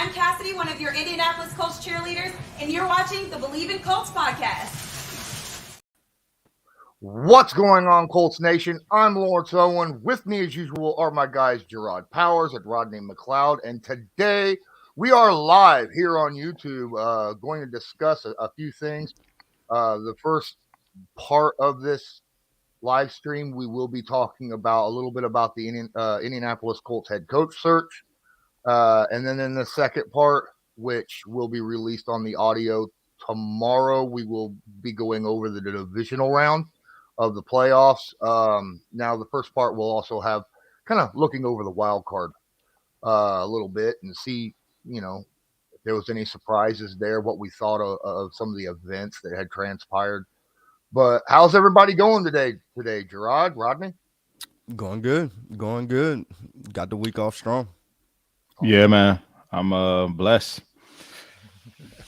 I'm Cassidy, one of your Indianapolis Colts cheerleaders, and you're watching the Bleav in Colts podcast. What's going on, Colts Nation? I'm Lawrence Owen. With me, as usual, are my guys Jerraud Powers and Rodney McLeod. And today, we are live here on YouTube, going to discuss a few things. The first part of this live stream, we will be talking about a little bit about the Indianapolis Colts head coach search. And then in the second part, which will be released on the audio tomorrow, we will be going over the divisional round of the playoffs. Now, the first part will also have kind of looking over the wild card a little bit and see, if there was any surprises there, what we thought of some of the events that had transpired. But how's everybody going today, Jerraud, Rodney? Going good. Got the week off strong. Yeah, man. I'm blessed.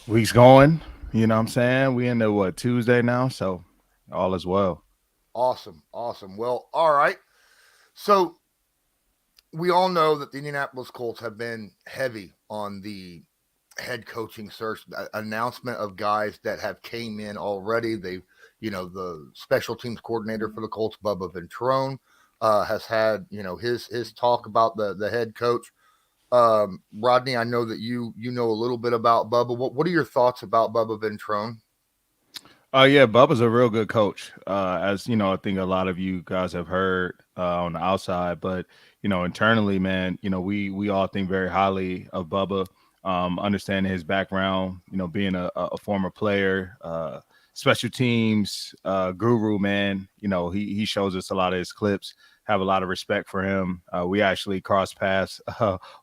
Week's going. You know what I'm saying? We into Tuesday now, so all is well. Awesome. Well, all right. So we all know that the Indianapolis Colts have been heavy on the head coaching search, announcement of guys that have came in already. They, the special teams coordinator for the Colts, Bubba Ventrone, has had, his talk about the head coach. Rodney, I know that you know a little bit about Bubba. What are your thoughts about Bubba Ventrone? Yeah, Bubba's a real good coach. As you know, I think a lot of you guys have heard on the outside, but internally, man, we all think very highly of Bubba. Understanding his background, being a former player, special teams guru, man. He shows us a lot of his clips. Have a lot of respect for him. We actually crossed paths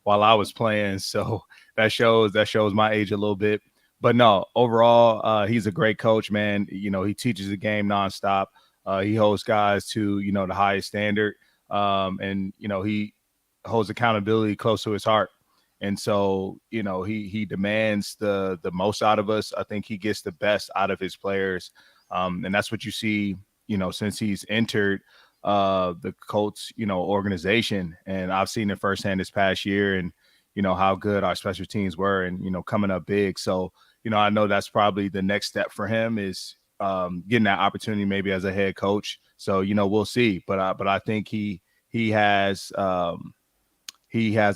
while I was playing, so that shows my age a little bit. But no, overall, he's a great coach, man. He teaches the game nonstop. He holds guys to the highest standard, and he holds accountability close to his heart. And so he demands the most out of us. I think he gets the best out of his players, and that's what you see. Since he's entered the Colts, organization, and I've seen it firsthand this past year, and how good our special teams were, and coming up big. So I know that's probably the next step for him is getting that opportunity maybe as a head coach. So we'll see, but I think he has a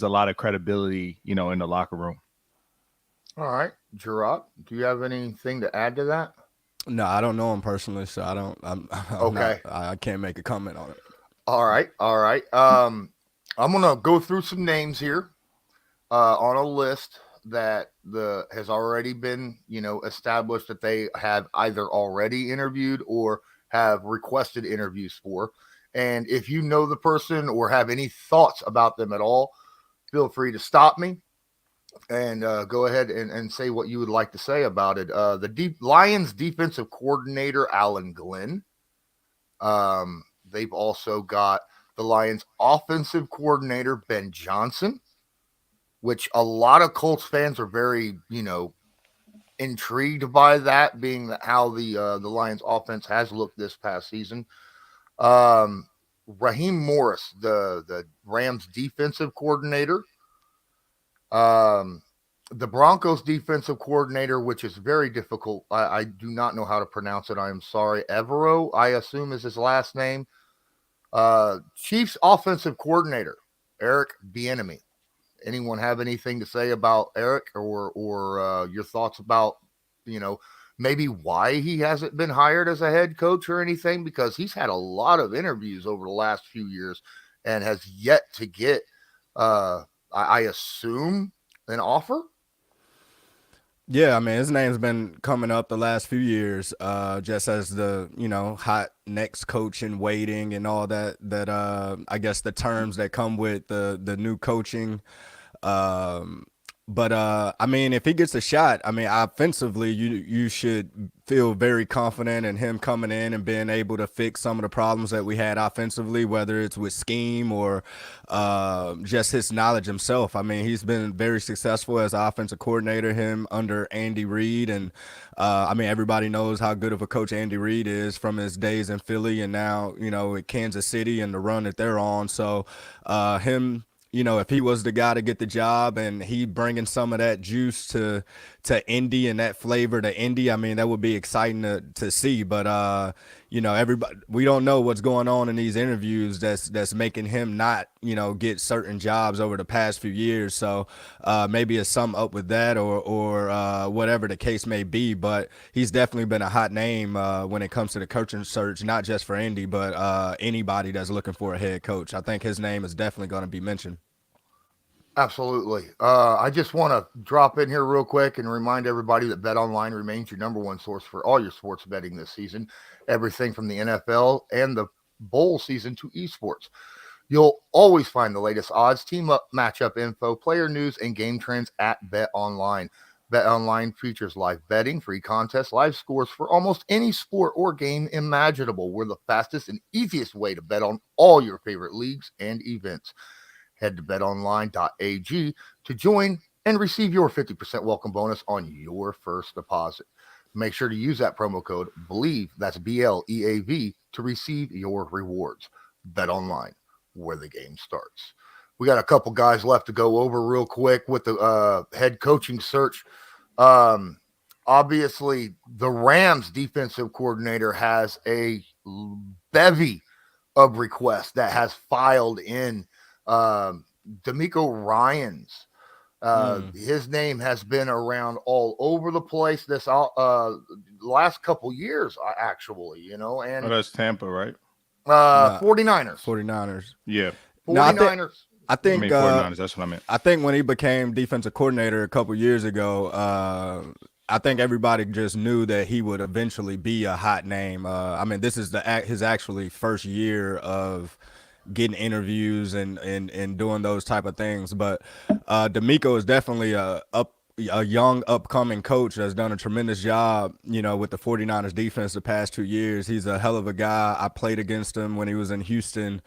lot of credibility, in the locker room. All right, Jerraud, do you have anything to add to that? No, I don't know him personally, so I can't make a comment on it. All right. I'm gonna go through some names here on a list that has already been established that they have either already interviewed or have requested interviews for. And if you know the person or have any thoughts about them at all, feel free to stop me and go ahead and say what you would like to say about it. The Lions defensive coordinator, Alan Glenn. They've also got the Lions offensive coordinator, Ben Johnson, which a lot of Colts fans are very, intrigued by that, being how the Lions offense has looked this past season. Raheem Morris, the Rams defensive coordinator. The Broncos defensive coordinator, which is very difficult. I do not know how to pronounce it. I am sorry. Evero, I assume is his last name. Chiefs offensive coordinator, Eric Bieniemy. Anyone have anything to say about Eric or your thoughts about, maybe why he hasn't been hired as a head coach or anything? Because he's had a lot of interviews over the last few years and has yet to get, I assume, an offer. Yeah, I mean, his name's been coming up the last few years, just as the, hot next coach in waiting and all that, I guess the terms that come with the new coaching. But I mean, if he gets a shot, I mean, offensively, you should feel very confident in him coming in and being able to fix some of the problems that we had offensively, whether it's with scheme or just his knowledge himself. I mean, he's been very successful as offensive coordinator, him under Andy Reid. And I mean, everybody knows how good of a coach Andy Reid is from his days in Philly and now, at Kansas City and the run that they're on. So him if he was the guy to get the job and he bringing some of that juice to Indy and that flavor to Indy, I mean, that would be exciting to see. But everybody, we don't know what's going on in these interviews that's making him not get certain jobs over the past few years. So maybe it's something up with that or whatever the case may be. But he's definitely been a hot name when it comes to the coaching search, not just for Indy, but anybody that's looking for a head coach. I think his name is definitely going to be mentioned. Absolutely. I just want to drop in here real quick and remind everybody that BetOnline remains your number one source for all your sports betting this season. Everything from the NFL and the bowl season to esports. You'll always find the latest odds, team up, matchup info, player news, and game trends at BetOnline. BetOnline features live betting, free contests, live scores for almost any sport or game imaginable. We're the fastest and easiest way to bet on all your favorite leagues and events. Head to betonline.ag to join and receive your 50% welcome bonus on your first deposit. Make sure to use that promo code Bleav, that's BLEAV, to receive your rewards. BetOnline, where the game starts. We got a couple guys left to go over real quick with the head coaching search. Obviously, the Rams defensive coordinator has a bevy of requests that has filed in. D'Amico Ryans, his name has been around all over the place this last couple years, actually, and that's Tampa, right? 49ers. Yeah. 49ers. I think 49ers, that's what I meant. I think when he became defensive coordinator a couple years ago, I think everybody just knew that he would eventually be a hot name. I mean, this is his actually first year of getting interviews and doing those type of things. But D'Amico is definitely a young upcoming coach that's done a tremendous job, with the 49ers defense the past 2 years. He's a hell of a guy. I played against him when he was in Houston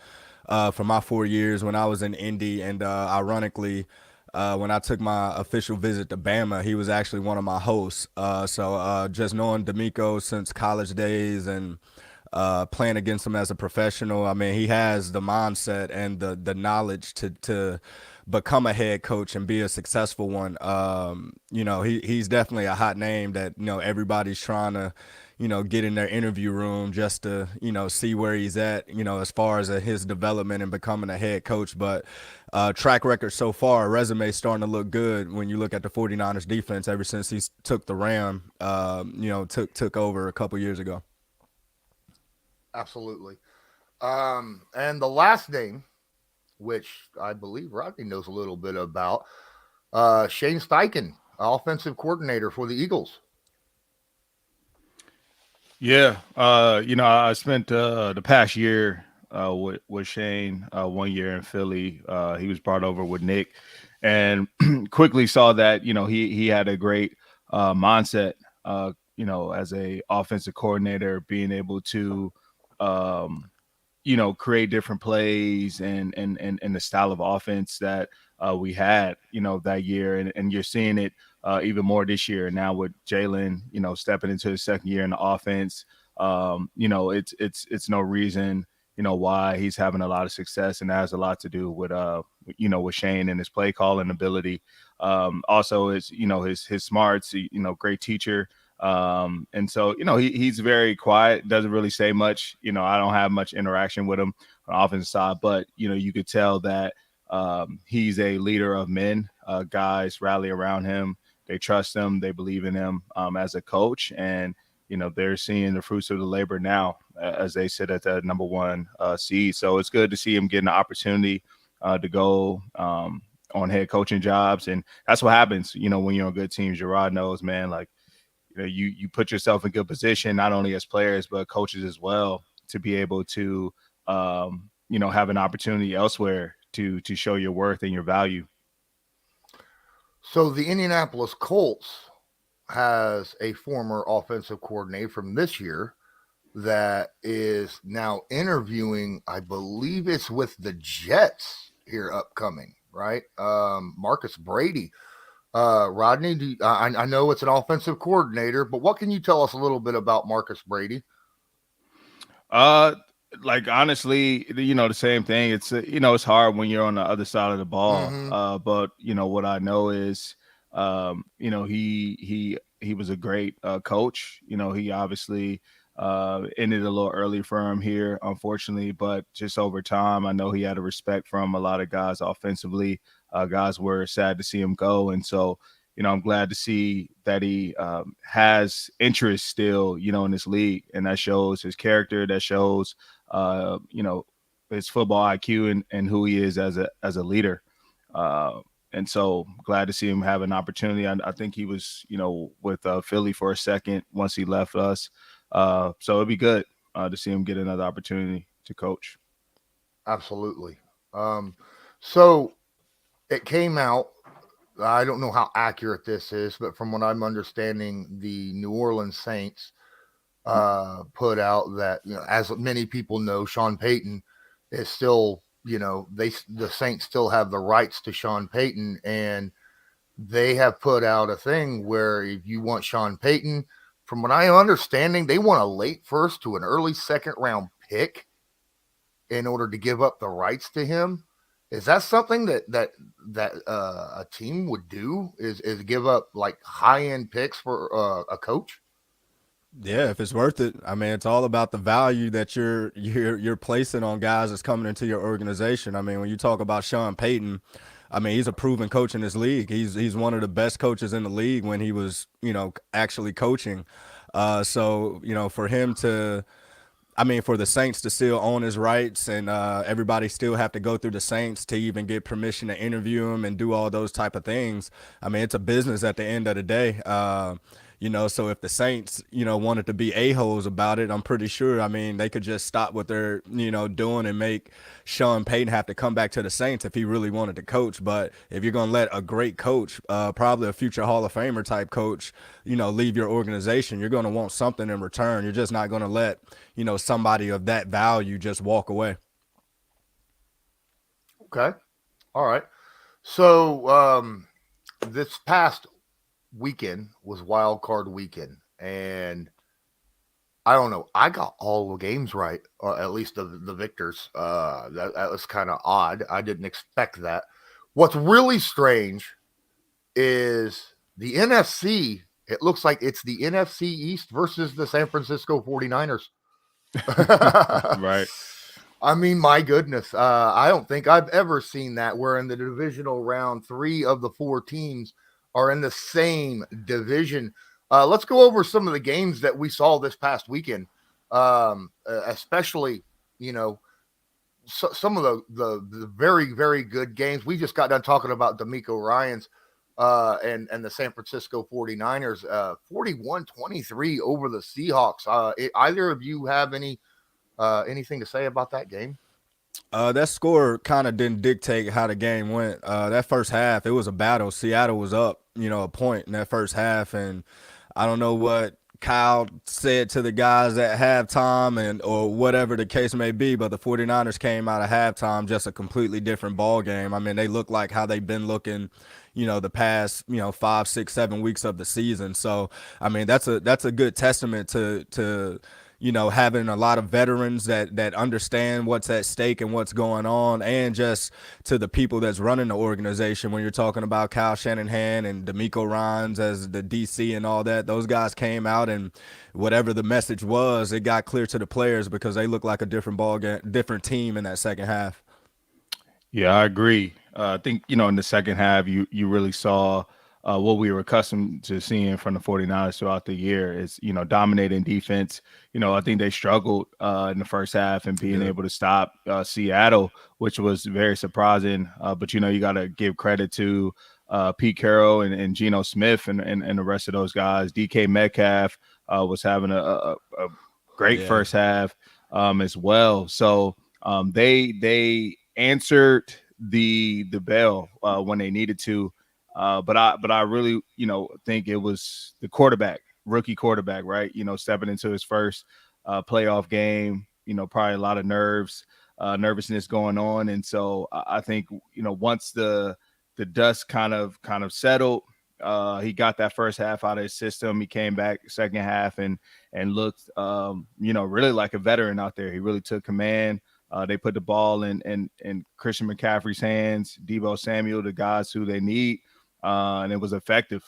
for my 4 years when I was in Indy. And ironically, when I took my official visit to Bama, he was actually one of my hosts. So just knowing D'Amico since college days and playing against him as a professional, I mean, he has the mindset and the knowledge to become a head coach and be a successful one. He's definitely a hot name that everybody's trying to get in their interview room just to see where he's at as far as his development and becoming a head coach. But track record so far, resume starting to look good when you look at the 49ers defense ever since he took the Ram took over a couple years ago. Absolutely. And the last name, which I believe Rodney knows a little bit about, Shane Steichen, offensive coordinator for the Eagles. Yeah. I spent the past year with Shane, 1 year in Philly. He was brought over with Nick and quickly saw that, he had a great mindset, as a offensive coordinator, being able to create different plays and the style of offense that we had, that year. And you're seeing it even more this year now with Jalen, stepping into his second year in the offense. It's no reason, why he's having a lot of success, and that has a lot to do with, with Shane and his play calling ability. Also his smarts, great teacher. And so, he's very quiet, doesn't really say much. I don't have much interaction with him on the offensive side, but, you could tell that he's a leader of men. Guys rally around him. They trust him. They believe in him as a coach. And, they're seeing the fruits of the labor now as they sit at the number one seed. So it's good to see him getting the opportunity to go on head coaching jobs. And that's what happens, when you're on good teams. Jerraud knows, man, like, you put yourself in good position, not only as players, but coaches as well, to be able to, have an opportunity elsewhere to show your worth and your value. So the Indianapolis Colts has a former offensive coordinator from this year that is now interviewing, I believe it's with the Jets here upcoming, right? Marcus Brady. Rodney, I know it's an offensive coordinator, but what can you tell us a little bit about Marcus Brady? Like, honestly, the same thing. It's it's hard when you're on the other side of the ball. Mm-hmm. But what I know is, he was a great coach. He obviously ended a little early for him here, unfortunately. But just over time, I know he had a respect from a lot of guys offensively. Guys were sad to see him go, and so I'm glad to see that he has interest still, in this league, and that shows his character. That shows his football IQ and who he is as a leader. And so glad to see him have an opportunity. I think he was, with Philly for a second once he left us. So it'd be good to see him get another opportunity to coach. Absolutely. So it came out. I don't know how accurate this is, but from what I'm understanding, the New Orleans Saints put out that, as many people know, Sean Payton is still, the Saints still have the rights to Sean Payton, and they have put out a thing where if you want Sean Payton, from what I'm understanding, they want a late first to an early second round pick in order to give up the rights to him. Is that something that a team would do? Is give up like high end picks for a coach? Yeah, if it's worth it. I mean, it's all about the value that you're placing on guys that's coming into your organization. I mean, when you talk about Sean Payton, I mean, he's a proven coach in this league. He's one of the best coaches in the league when he was, actually coaching. So, for him to, I mean, for the Saints to still own his rights and everybody still have to go through the Saints to even get permission to interview him and do all those type of things. I mean, it's a business at the end of the day. So if the Saints, wanted to be a-holes about it, I'm pretty sure, I mean, they could just stop what they're, doing and make Sean Payton have to come back to the Saints if he really wanted to coach. But if you're going to let a great coach, probably a future Hall of Famer type coach, leave your organization, you're going to want something in return. You're just not going to let, somebody of that value just walk away. Okay. All right. So this past weekend was Wildcard Weekend, and I don't know, I got all the games right, or at least the victors. That was kind of odd. I didn't expect that. What's really strange is the NFC. It looks like it's the NFC East versus the San Francisco 49ers. Right. I mean, my goodness. I don't think I've ever seen that where in the divisional round 3 of the 4 teams are in the same division. Let's go over some of the games that we saw this past weekend, especially, some of the very, very good games. We just got done talking about D'Amico Ryans and the San Francisco 49ers, 41-23 over the Seahawks. Either of you have anything to say about that game? That score kind of didn't dictate how the game went. That first half, it was a battle. Seattle was up, a point in that first half, and I don't know what Kyle said to the guys at halftime or whatever the case may be, but the 49ers came out of halftime just a completely different ball game. I mean, they look like how they've been looking, the past, 5, 6, 7 weeks of the season. So, I mean, that's a good testament to having a lot of veterans that understand what's at stake and what's going on, and just to the people that's running the organization. When you're talking about Kyle Shanahan and D'Amico Ryans as the DC and all that, those guys came out, and whatever the message was, it got clear to the players because they look like a different ball game, different team in that second half. Yeah, I agree. I think, in the second half, you really saw what we were accustomed to seeing from the 49ers throughout the year is, dominating defense. I think they struggled in the first half and being able to stop Seattle, which was very surprising. But, you got to give credit to Pete Carroll and Geno Smith and the rest of those guys. DK Metcalf was having a great first half as well. So they answered the bell when they needed to. But I really, think it was the rookie quarterback, right? Stepping into his first playoff game, probably a lot of nervousness going on. And so I think, once the dust kind of settled, He got that first half out of his system. He came back second half and looked, really like a veteran out there. He really took command. They put the ball in Christian McCaffrey's hands, Deebo Samuel, the guys who they need, and it was effective.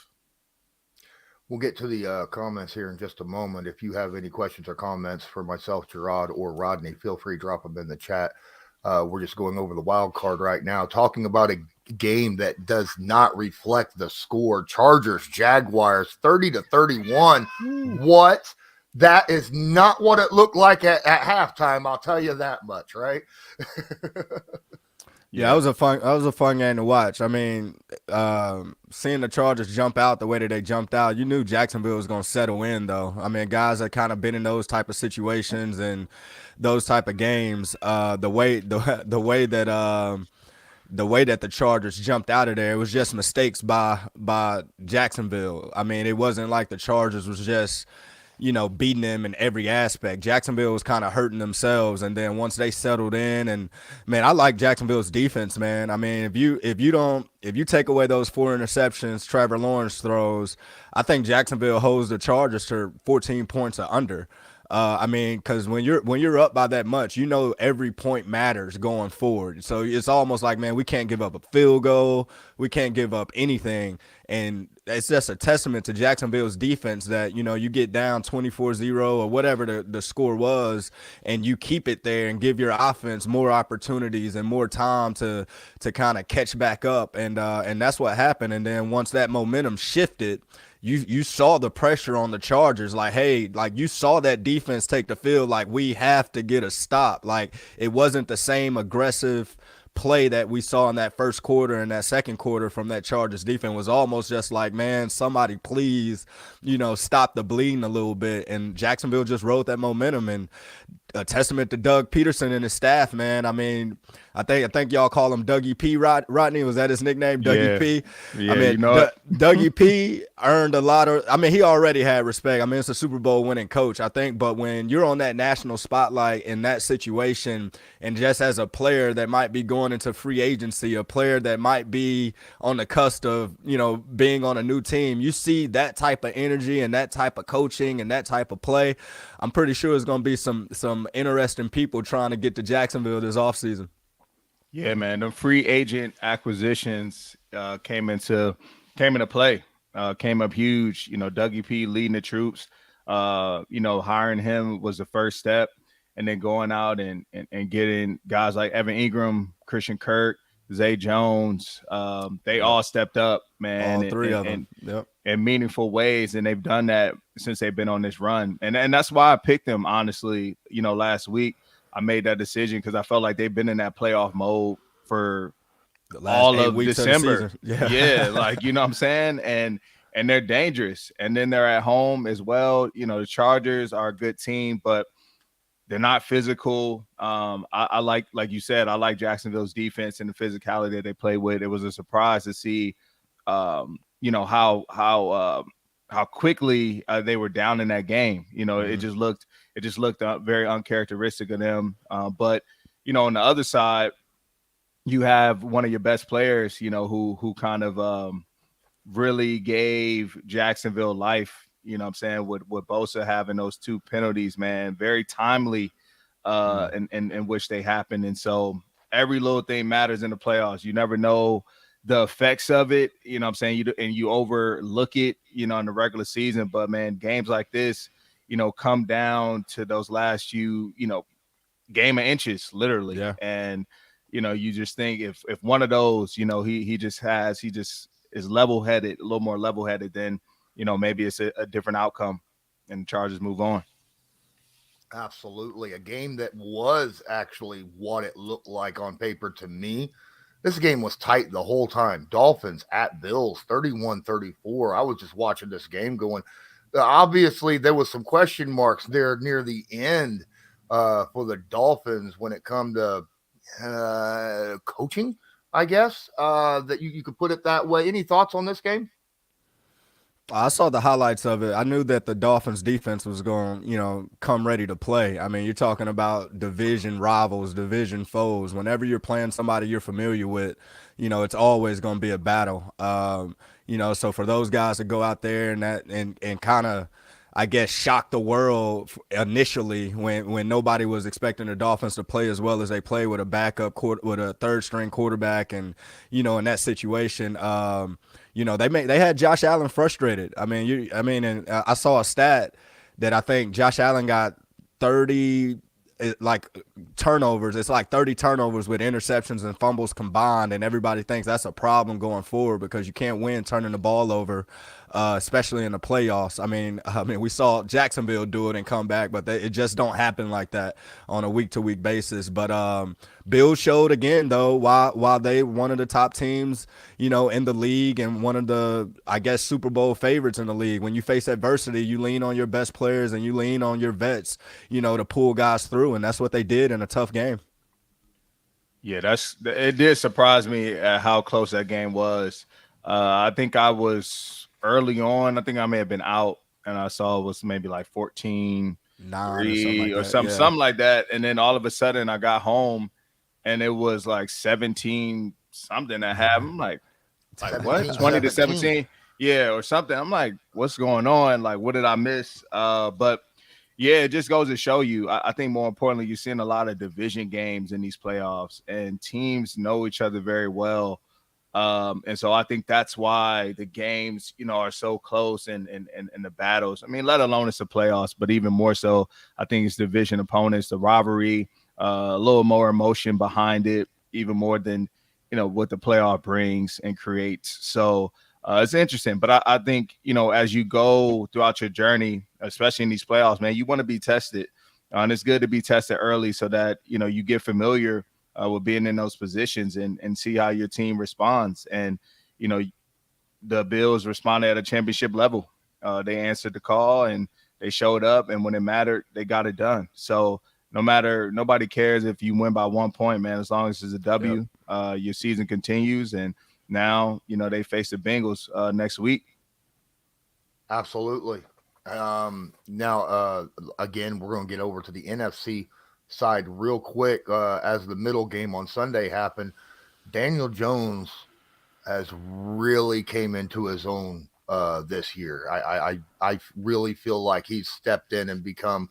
We'll get to the comments here in just a moment. If you have any questions or comments for myself, Jerraud, or Rodney, feel free to drop them in the chat. We're just going over the wild card right now, talking about a game that does not reflect the score. Chargers, Jaguars, 30-31. What? That is not what it looked like at halftime. I'll tell you that much, right? Yeah, that was a fun game to watch. I mean, seeing the Chargers jump out the way that they jumped out, you knew Jacksonville was going to settle in, though. I mean, guys that kind of been in those type of situations and those type of games, the way that the Chargers jumped out of there, it was just mistakes by Jacksonville. I mean, it wasn't like the Chargers was just, beating them in every aspect. Jacksonville was kind of hurting themselves, and then once they settled in, and man, I like Jacksonville's defense, man. I mean, if you take away those 4 interceptions Trevor Lawrence throws, I think Jacksonville holds the Chargers to 14 points or under. I mean, because when you're up by that much, every point matters going forward. So it's almost like, man, we can't give up a field goal, we can't give up anything, and it's just a testament to Jacksonville's defense that you get down 24-0 or whatever the score was, and you keep it there and give your offense more opportunities and more time to kind of catch back up, and that's what happened. And then once that momentum shifted, you saw the pressure on the Chargers, like, hey, like you saw that defense take the field, like we have to get a stop. Like it wasn't the same aggressive play that we saw in that first quarter and that second quarter from that Chargers defense. Was almost just like, man, somebody please, stop the bleeding a little bit. And Jacksonville just rode that momentum, and a testament to Doug Peterson and his staff, man. I mean, I think y'all call him Dougie P. Rodney, was that his nickname? Dougie P. Yeah, I mean, Dougie P. earned a lot of. I mean, he already had respect. I mean, it's a Super Bowl winning coach, I think. But when you're on that national spotlight in that situation, and just as a player that might be going into free agency, a player that might be on the cusp of being on a new team, you see that type of energy and that type of coaching and that type of play. I'm pretty sure it's going to be some interesting people trying to get to Jacksonville this offseason. Yeah, man, the free agent acquisitions came into play, came up huge. Dougie P leading the troops. Hiring him was the first step, and then going out and getting guys like Evan Ingram, Christian Kirk, Zay Jones. They all stepped up, man. All three of them. Yep. In meaningful ways, and they've done that since they've been on this run. And that's why I picked them, honestly. Last week I made that decision because I felt like they've been in that playoff mode for the last all 8 of weeks December. Of the season. Yeah, like, what I'm saying? And they're dangerous. And then they're at home as well. The Chargers are a good team, but they're not physical. I like you said, I like Jacksonville's defense and the physicality that they play with. It was a surprise to see how quickly they were down in that game. It just looked very uncharacteristic of them. But on the other side, you have one of your best players, who kind of really gave Jacksonville life. What I'm saying, with Bosa having those 2 penalties, man, very timely in which they happened. And so every little thing matters in the playoffs. You never know the effects of it, what I'm saying, you overlook it, in the regular season. But man, games like this, come down to those last few, game of inches, literally. Yeah. And you just think if one of those, he just is level-headed, a little more level-headed, then maybe it's a different outcome and the Chargers move on. Absolutely. A game that was actually what it looked like on paper to me. This game was tight the whole time. Dolphins at Bills, 31-34. I was just watching this game going, obviously there was some question marks there near the end for the Dolphins when it come to coaching, I guess, that you could put it that way. Any thoughts on this game? I saw the highlights of it. I knew that the Dolphins defense was going, come ready to play. I mean, you're talking about division rivals, division foes. Whenever you're playing somebody you're familiar with, it's always going to be a battle. So for those guys to go out there and kind of, I guess, shock the world initially when nobody was expecting the Dolphins to play as well as they play with a with a third string quarterback, and in that situation, they had Josh Allen frustrated. And I saw a stat that I think Josh Allen got 30 turnovers. It's like 30 turnovers with interceptions and fumbles combined, and everybody thinks that's a problem going forward because you can't win turning the ball over, especially in the playoffs. I mean, we saw Jacksonville do it and come back, but it just don't happen like that on a week-to-week basis. But Bills showed again, though, while they one of the top teams, in the league and one of the, I guess, Super Bowl favorites in the league. When you face adversity, you lean on your best players and you lean on your vets, to pull guys through, and that's what they did in a tough game. Yeah, it did surprise me at how close that game was. I think I was early on. I think I may have been out, and I saw it was maybe like 14-9 or something like that. And then all of a sudden, I got home, and it was like 17 something at half. I'm like what? 20-17? Yeah, or something. I'm like, what's going on? Like, what did I miss? But yeah, it just goes to show you. I think more importantly, you're seeing a lot of division games in these playoffs, and teams know each other very well. And so I think that's why the games, are so close and the battles. I mean, let alone it's the playoffs, but even more so, I think it's division opponents, the rivalry, a little more emotion behind it, even more than, what the playoff brings and creates. So it's interesting. But I think, as you go throughout your journey, especially in these playoffs, man, you want to be tested. And it's good to be tested early so that, you get familiar with being in those positions and see how your team responds. And, the Bills responded at a championship level. They answered the call and they showed up. And when it mattered, they got it done. So nobody cares if you win by 1 point, man, as long as it's a W. Yep. Your season continues. And now, they face the Bengals next week. Absolutely. Now, again, we're going to get over to the NFC side real quick. As the middle game on Sunday happened, Daniel Jones has really came into his own this year. I really feel like he's stepped in and become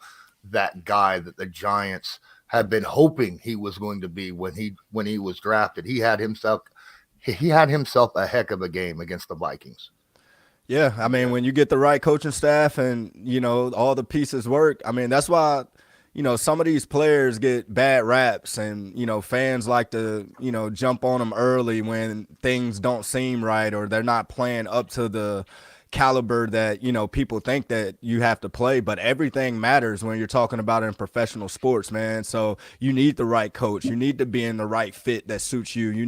that guy that the Giants had been hoping he was going to be when he was drafted. He had himself a heck of a game against the Vikings. Yeah, I mean, when you get the right coaching staff and, all the pieces work, I mean, that's why, some of these players get bad raps and, fans like to, jump on them early when things don't seem right or they're not playing up to the caliber that, people think that you have to play. But everything matters when you're talking about it in professional sports, man. So you need the right coach. You need to be in the right fit that suits you. You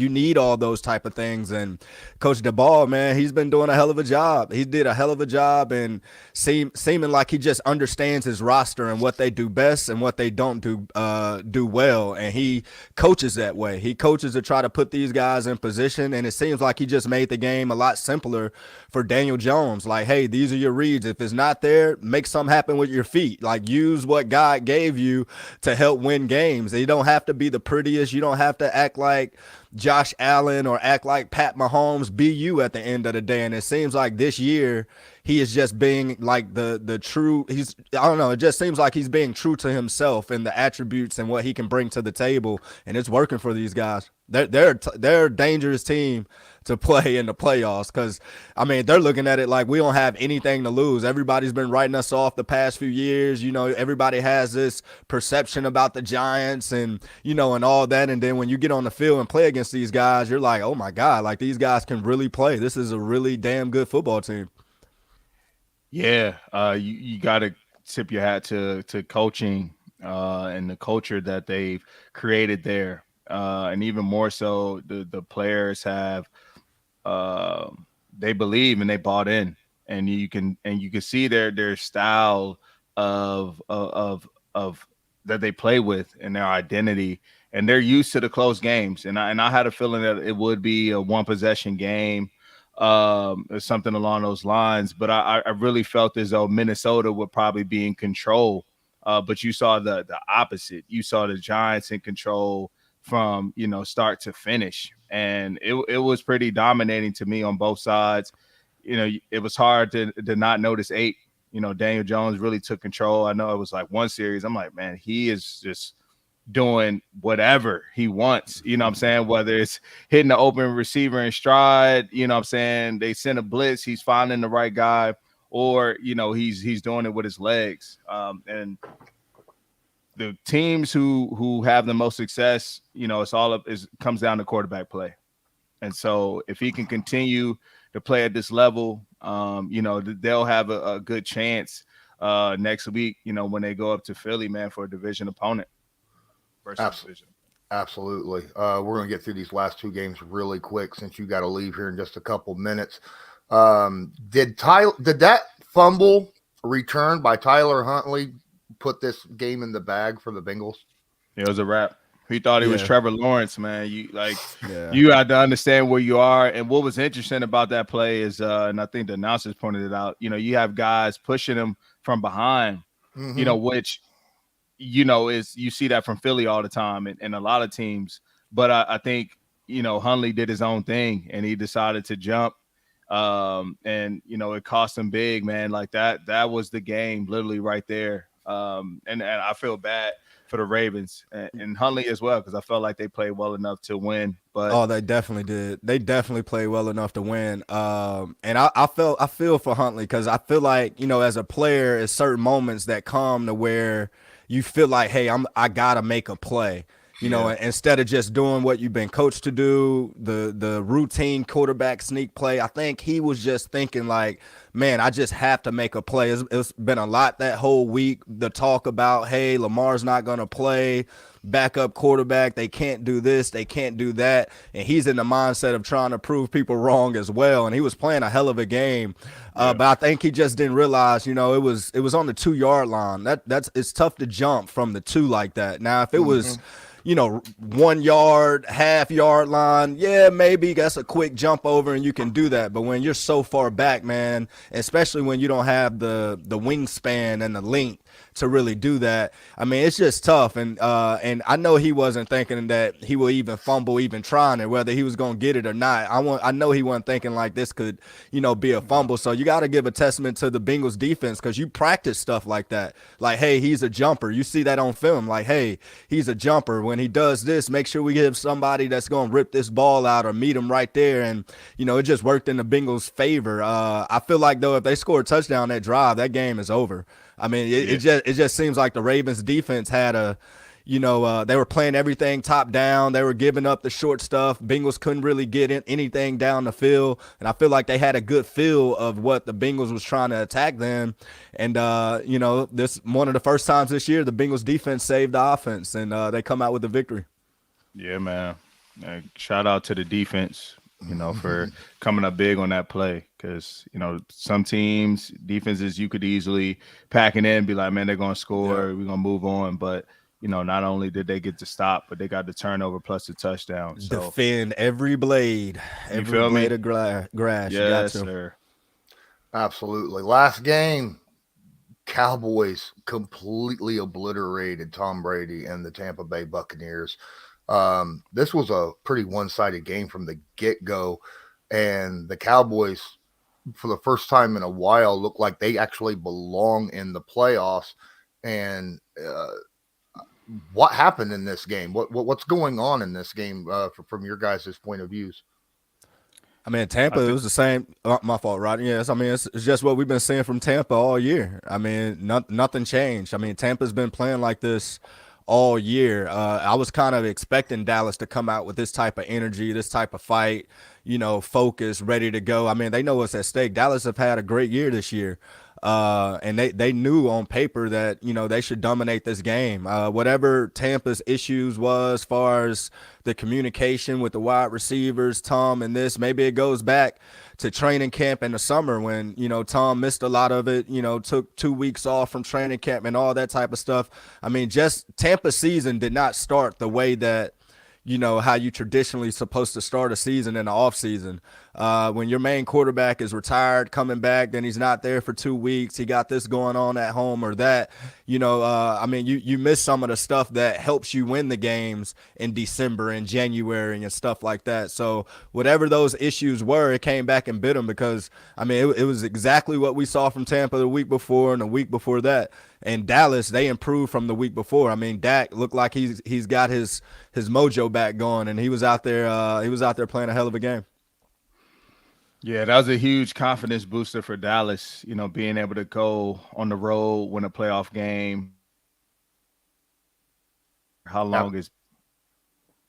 need all those type of things. And Coach DeBall, man, he's been doing a hell of a job. He did a hell of a job and seeming like he just understands his roster and what they do best and what they don't do well. And he coaches that way. He coaches to try to put these guys in position. And it seems like he just made the game a lot simpler for Daniel Jones. Like, hey, these are your reads. If it's not there, make something happen with your feet. Like, use what God gave you to help win games. You don't have to be the prettiest. You don't have to act like Josh Allen or act like Pat Mahomes. Be you at the end of the day. And it seems like this year he is just being like the true, I don't know, it just seems like he's being true to himself and the attributes and what he can bring to the table. And it's working for these guys. They're a dangerous team to play in the playoffs because, I mean, they're looking at it like we don't have anything to lose. Everybody's been writing us off the past few years. Everybody has this perception about the Giants and, and all that. And then when you get on the field and play against these guys, you're like, oh, my God, like these guys can really play. This is a really damn good football team. Yeah, you got to tip your hat to coaching and the culture that they've created there. And even more so, the players have they believe and they bought in, and you can see their style of that they play with and their identity, and they're used to the close games. And I had a feeling that it would be a one possession game. or something along those lines. But I really felt as though Minnesota would probably be in control. But you saw the opposite. You saw the Giants in control from, start to finish. And it was pretty dominating to me on both sides. It was hard to not notice 8. Daniel Jones really took control. I know it was like one series. I'm like, man, he is just doing whatever he wants. You know what I'm saying? Whether it's hitting the open receiver in stride, you know what I'm saying? They send a blitz, he's finding the right guy, or, he's doing it with his legs. And the teams who have the most success, it comes down to quarterback play. And so if he can continue to play at this level, they'll have a good chance next week, when they go up to Philly, man, for a division opponent. Absolutely. We're going to get through these last 2 games really quick since you got to leave here in just a couple minutes. Did that fumble return by Tyler Huntley put this game in the bag for the Bengals? It was a wrap. He thought he was Trevor Lawrence, man. You had to understand where you are. And what was interesting about that play is, and I think the announcers pointed it out, you have guys pushing him from behind, which is you see that from Philly all the time and a lot of teams. But I think, Huntley did his own thing and he decided to jump. And it cost him big, man. Like that was the game literally right there. And I feel bad for the Ravens and Huntley as well, because I felt like they played well enough to win. But they definitely did. They definitely played well enough to win. And I feel for Huntley, because I feel like, as a player, at certain moments that come to where you feel like, hey, I gotta make a play. Instead of just doing what you've been coached to do, the routine quarterback sneak play, I think he was just thinking like, man, I just have to make a play. It's been a lot that whole week, the talk about, hey, Lamar's not going to play, backup quarterback, they can't do this, they can't do that. And he's in the mindset of trying to prove people wrong as well. And he was playing a hell of a game. But I think he just didn't realize, it was on the 2-yard line. It's tough to jump from the 2 like that. Now, if it was 1 yard, half-yard line, yeah, maybe that's a quick jump over and you can do that. But when you're so far back, man, especially when you don't have the wingspan and the length to really do that, I mean, it's just tough. And I know he wasn't thinking that he will even fumble, even trying it, whether he was going to get it or not. I know he wasn't thinking like this could, be a fumble. So you got to give a testament to the Bengals defense, because you practice stuff like that. Like, hey, he's a jumper. You see that on film. Like, hey, he's a jumper. When he does this, make sure we give somebody that's going to rip this ball out or meet him right there. And, it just worked in the Bengals' favor. I feel like, though, if they score a touchdown that drive, that game is over. I mean, it just seems like the Ravens defense had they were playing everything top down. They were giving up the short stuff. Bengals couldn't really get anything down the field. And I feel like they had a good feel of what the Bengals was trying to attack them. And, this one of the first times this year, the Bengals defense saved the offense, and they come out with the victory. Yeah, man. Shout out to the defense, for coming up big on that play. Because, some teams, defenses, you could easily pack it in and be like, man, they're going to score. We're going to move on. But, not only did they get to stop, but they got the turnover plus the touchdown. So, defend every blade of grass. Yes, sir. Absolutely. Last game, Cowboys completely obliterated Tom Brady and the Tampa Bay Buccaneers. This was a pretty one-sided game from the get-go, and the Cowboys, for the first time in a while, look like they actually belong in the playoffs. And what happened in this game? What's going on in this game from your guys' point of views? I mean, Tampa, it was the same. My fault, Rodney. Yes, I mean, it's just what we've been seeing from Tampa all year. I mean, nothing changed. I mean, Tampa's been playing like this all year. I was kind of expecting Dallas to come out with this type of energy, this type of fight, focus, ready to go. I mean, they know what's at stake. Dallas have had a great year this year. And they knew on paper that, they should dominate this game. Whatever Tampa's issues was as far as the communication with the wide receivers, Tom, and this, maybe it goes back to training camp in the summer when, Tom missed a lot of it, took 2 weeks off from training camp and all that type of stuff. I mean, just Tampa season did not start the way that, how you traditionally supposed to start a season in the off season. When your main quarterback is retired, coming back, then he's not there for 2 weeks. He got this going on at home or that. You miss some of the stuff that helps you win the games in December and January and stuff like that. So whatever those issues were, it came back and bit him because, it was exactly what we saw from Tampa the week before and the week before that. And Dallas, they improved from the week before. Dak looked like he's got his mojo back going, and he was out there playing a hell of a game. Yeah, that was a huge confidence booster for Dallas, being able to go on the road, win a playoff game. How long is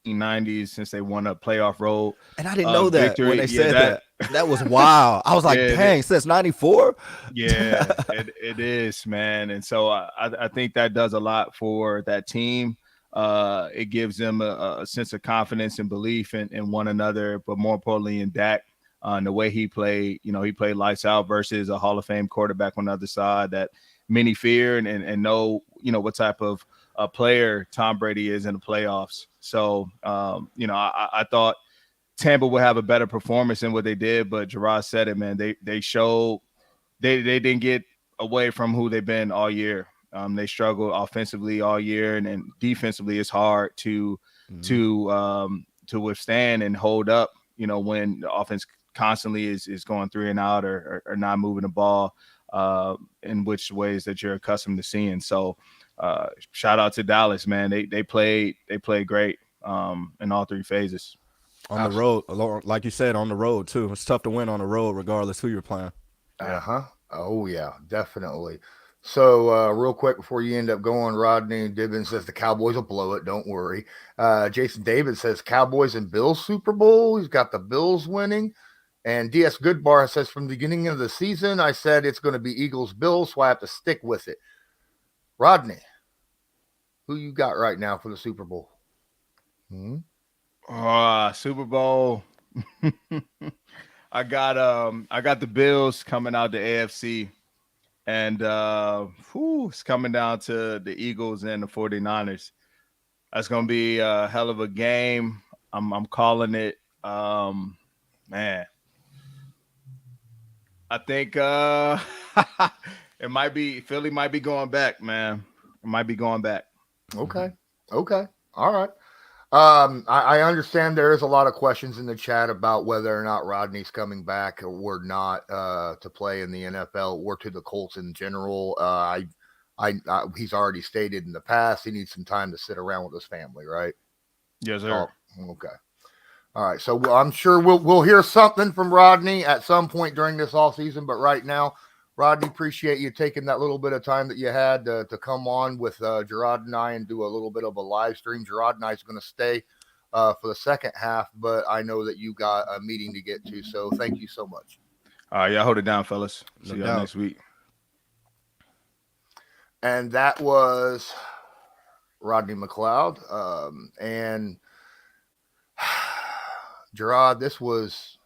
90s since they won a playoff road? And I didn't know that victory. when they said that. That was wild. I was like, dang, since 94? Yeah, it is, man. And so I think that does a lot for that team. It gives them a sense of confidence and belief in one another, but more importantly in Dak. And the way he played, he played lights out versus a Hall of Fame quarterback on the other side that many fear and know, what type of player Tom Brady is in the playoffs. So, I thought Tampa would have a better performance than what they did, but Jerraud said it, man. They showed they didn't get away from who they've been all year. They struggled offensively all year, and defensively it's hard to withstand and hold up, when the offense constantly is going 3 and out or not moving the ball in which ways that you're accustomed to seeing. So shout out to Dallas, man. They played great in all 3 phases. On the road, like you said, on the road too. It's tough to win on the road regardless who you're playing. Oh yeah, definitely. So real quick before you end up going, Rodney Dibbin says the Cowboys will blow it. Don't worry. Jason David says Cowboys and Bills Super Bowl. He's got the Bills winning. And DS Goodbar says from the beginning of the season, I said it's going to be Eagles Bills, so I have to stick with it. Rodney, who you got right now for the Super Bowl? Super Bowl. I got the Bills coming out the AFC. And it's coming down to the Eagles and the 49ers. That's going to be a hell of a game. I'm calling it. Man, I think it might be Philly might be going back, man. It might be going back. Okay. All right. I understand there is a lot of questions in the chat about whether or not Rodney's coming back or not to play in the NFL or to the Colts in general. He's already stated in the past he needs some time to sit around with his family, right? Yes, sir. Oh, okay. All right. So I'm sure we'll hear something from Rodney at some point during this offseason, but right now, Rodney, appreciate you taking that little bit of time that you had to come on with Jerraud and I and do a little bit of a live stream. Jerraud and I is going to stay for the second half, but I know that you got a meeting to get to, so thank you so much. All right, y'all hold it down, fellas. See y'all next week. And that was Rodney McLeod. And Jerraud, this was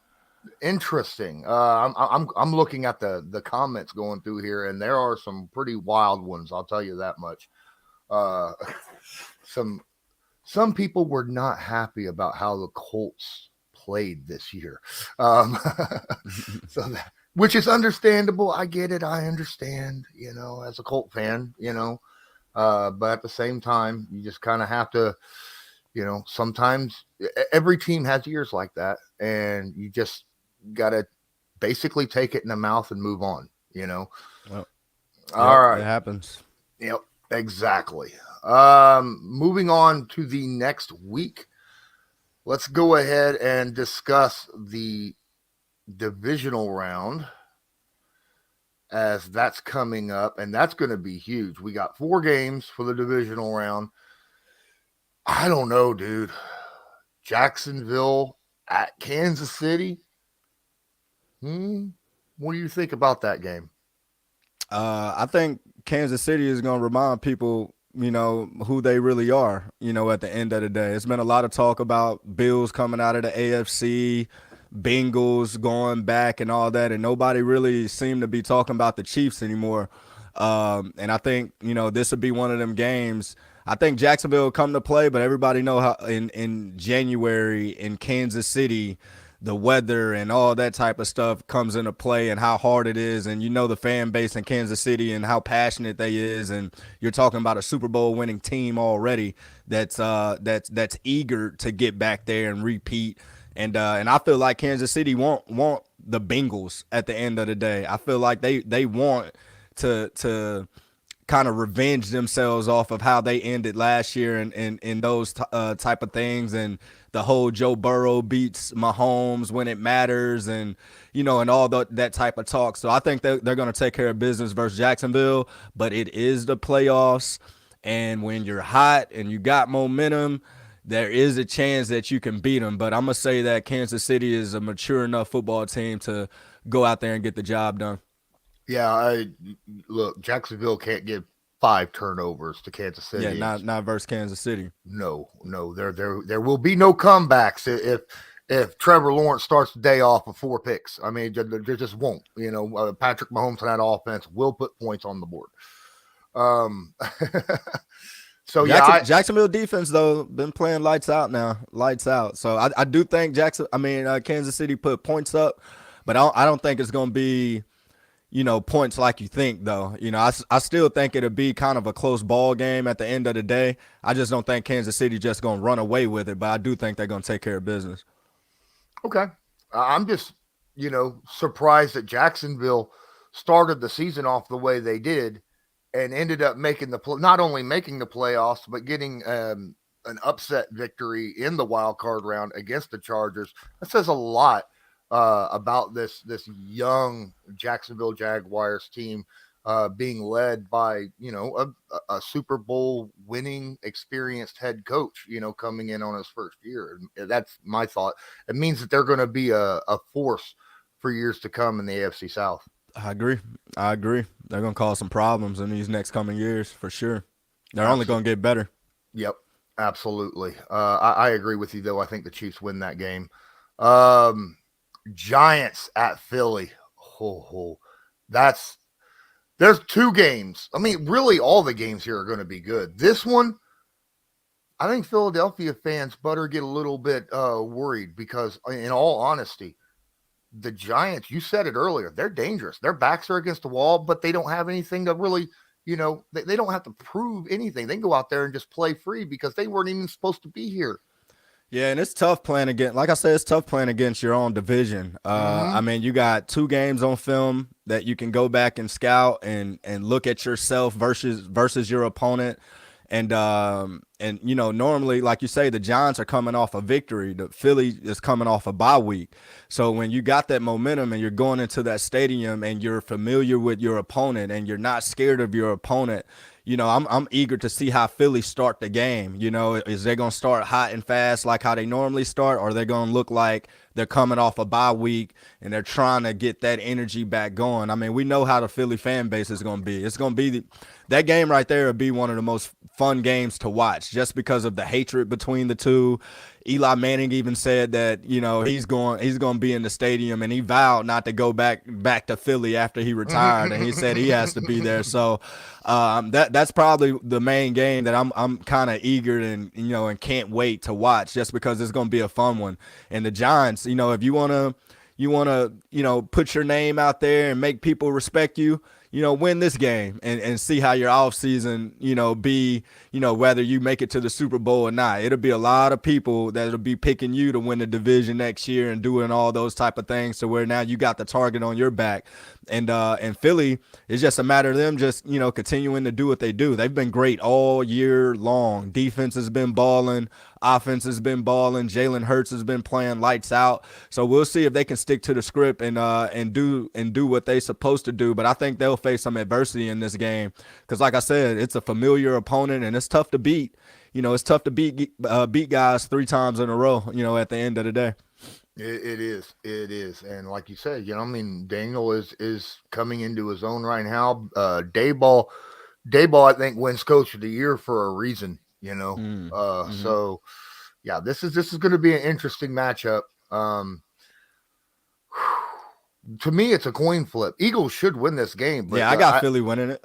interesting. I'm looking at the comments going through here, and there are some pretty wild ones. I'll tell you that much. Some people were not happy about how the Colts played this year, which is understandable. I get it. I understand. As a Colt fan, but at the same time, you just kind of have to. Sometimes every team has years like that, and you just got to basically take it in the mouth and move on, Well, all right. It happens. Yep, exactly. Moving on to the next week, let's go ahead and discuss the divisional round as that's coming up, and that's going to be huge. We got 4 games for the divisional round. I don't know, dude. Jacksonville at Kansas City. What do you think about that game? I think Kansas City is going to remind people, who they really are, at the end of the day. It's been a lot of talk about Bills coming out of the AFC, Bengals going back and all that, and nobody really seemed to be talking about the Chiefs anymore. And I think, this would be one of them games. I think Jacksonville will come to play, but everybody know how in January in Kansas City, the weather and all that type of stuff comes into play and how hard it is. And the fan base in Kansas City and how passionate they is. And you're talking about a Super Bowl winning team already that's eager to get back there and repeat. And I feel like Kansas City want the Bengals at the end of the day. I feel like they want to kind of revenge themselves off of how they ended last year and those type of things, and the whole Joe Burrow beats Mahomes when it matters, and and all that type of talk. So I think they're going to take care of business versus Jacksonville, but it is the playoffs, and when you're hot and you got momentum, there is a chance that you can beat them. But I'm going to say that Kansas City is a mature enough football team to go out there and get the job done. Yeah, look, Jacksonville can't give 5 turnovers to Kansas City. Yeah, not versus Kansas City. No, there will be no comebacks if Trevor Lawrence starts the day off with 4 picks. I mean, there just won't. Patrick Mahomes and that offense will put points on the board. So Jacksonville defense though been playing lights out now, lights out. So I do think Kansas City put points up, but I don't think it's going to be points like you think, though. I still think it'll be kind of a close ball game at the end of the day. I just don't think Kansas City just going to run away with it, but I do think they're going to take care of business. Okay. I'm just, surprised that Jacksonville started the season off the way they did and ended up not only making the playoffs, but getting an upset victory in the wild card round against the Chargers. That says a lot about this young Jacksonville Jaguars team being led by a Super Bowl winning experienced head coach coming in on his first year. And that's my thought. It means that they're going to be a force for years to come in the AFC South. I agree. They're going to cause some problems in these next coming years for sure. They're only going to get better. Yep, absolutely. I agree with you, though. I think the Chiefs win that game. Giants at Philly. There's 2 games. I mean, really all the games here are going to be good. This one, I think Philadelphia fans better get a little bit worried because, in all honesty, the Giants, you said it earlier, they're dangerous. Their backs are against the wall, but they don't have anything to really, they don't have to prove anything. They can go out there and just play free because they weren't even supposed to be here. Yeah, and it's tough playing against, like I said, it's tough playing against your own division. I mean, you got 2 games on film that you can go back and scout and look at yourself versus your opponent. And normally, like you say, the Giants are coming off a victory. The Philly is coming off a bye week. So when you got that momentum and you're going into that stadium and you're familiar with your opponent and you're not scared of your opponent, I'm eager to see how Philly start the game. Is they going to start hot and fast like how they normally start, or are they going to look like they're coming off a bye week and they're trying to get that energy back going? I mean, we know how the Philly fan base is going to be. It's going to be that game right there will be one of the most fun games to watch just because of the hatred between the two. Eli Manning even said that, he's going to be in the stadium, and he vowed not to go back to Philly after he retired, and he said he has to be there. So that's probably the main game that I'm kind of eager and can't wait to watch just because it's going to be a fun one. And the Giants, if you want to put your name out there and make people respect you, win this game and see how your offseason, be, whether you make it to the Super Bowl or not. It'll be a lot of people that'll be picking you to win the division next year and doing all those type of things to where now you got the target on your back. And Philly, it's just a matter of them just, continuing to do what they do. They've been great all year long. Defense has been balling. Offense has been balling. Jalen Hurts has been playing lights out. So we'll see if they can stick to the script and do what they're supposed to do. But I think they'll face some adversity in this game because, like I said, it's a familiar opponent and it's tough to beat. It's tough to beat guys 3 times in a row. At the end of the day. It is. And like you said, Daniel is coming into his own right now. Dayball, I think, wins Coach of the Year for a reason. So yeah, this is going to be an interesting matchup. To me, it's a coin flip. Eagles should win this game. But yeah, I got Philly winning it.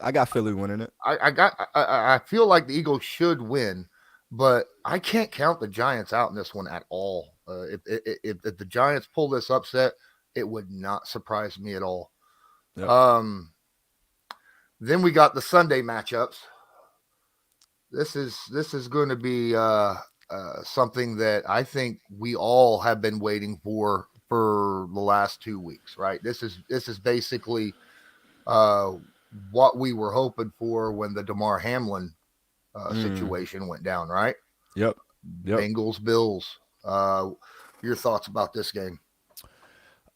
I feel like the Eagles should win, but I can't count the Giants out in this one at all. If the Giants pull this upset, it would not surprise me at all. Yep. Then we got the Sunday matchups. This is going to be something that I think we all have been waiting for the last 2 weeks, right? This is basically what we were hoping for when the Damar Hamlin situation went down, right? Yep. Bengals, Bills. Your thoughts about this game?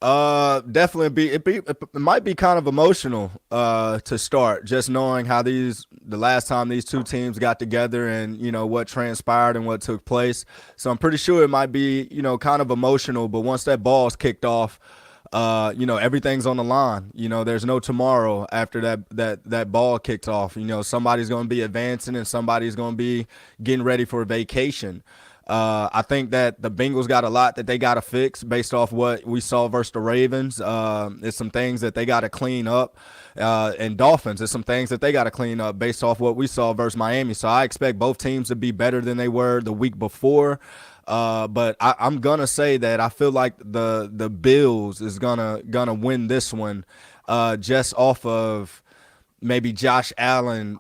Definitely it might be kind of emotional to start, just knowing how the last time these two teams got together and what transpired and what took place. So I'm pretty sure it might be kind of emotional, but once that ball's kicked off, everything's on the line. There's no tomorrow after that ball kicked off. Somebody's going to be advancing and somebody's going to be getting ready for a vacation. I think that the Bengals got a lot that they got to fix based off what we saw versus the Ravens. There's some things that they got to clean up. And Dolphins, there's some things that they got to clean up based off what we saw versus Miami. So I expect both teams to be better than they were the week before. But I'm gonna say that I feel like the Bills is gonna win this one, just off of maybe Josh Allen,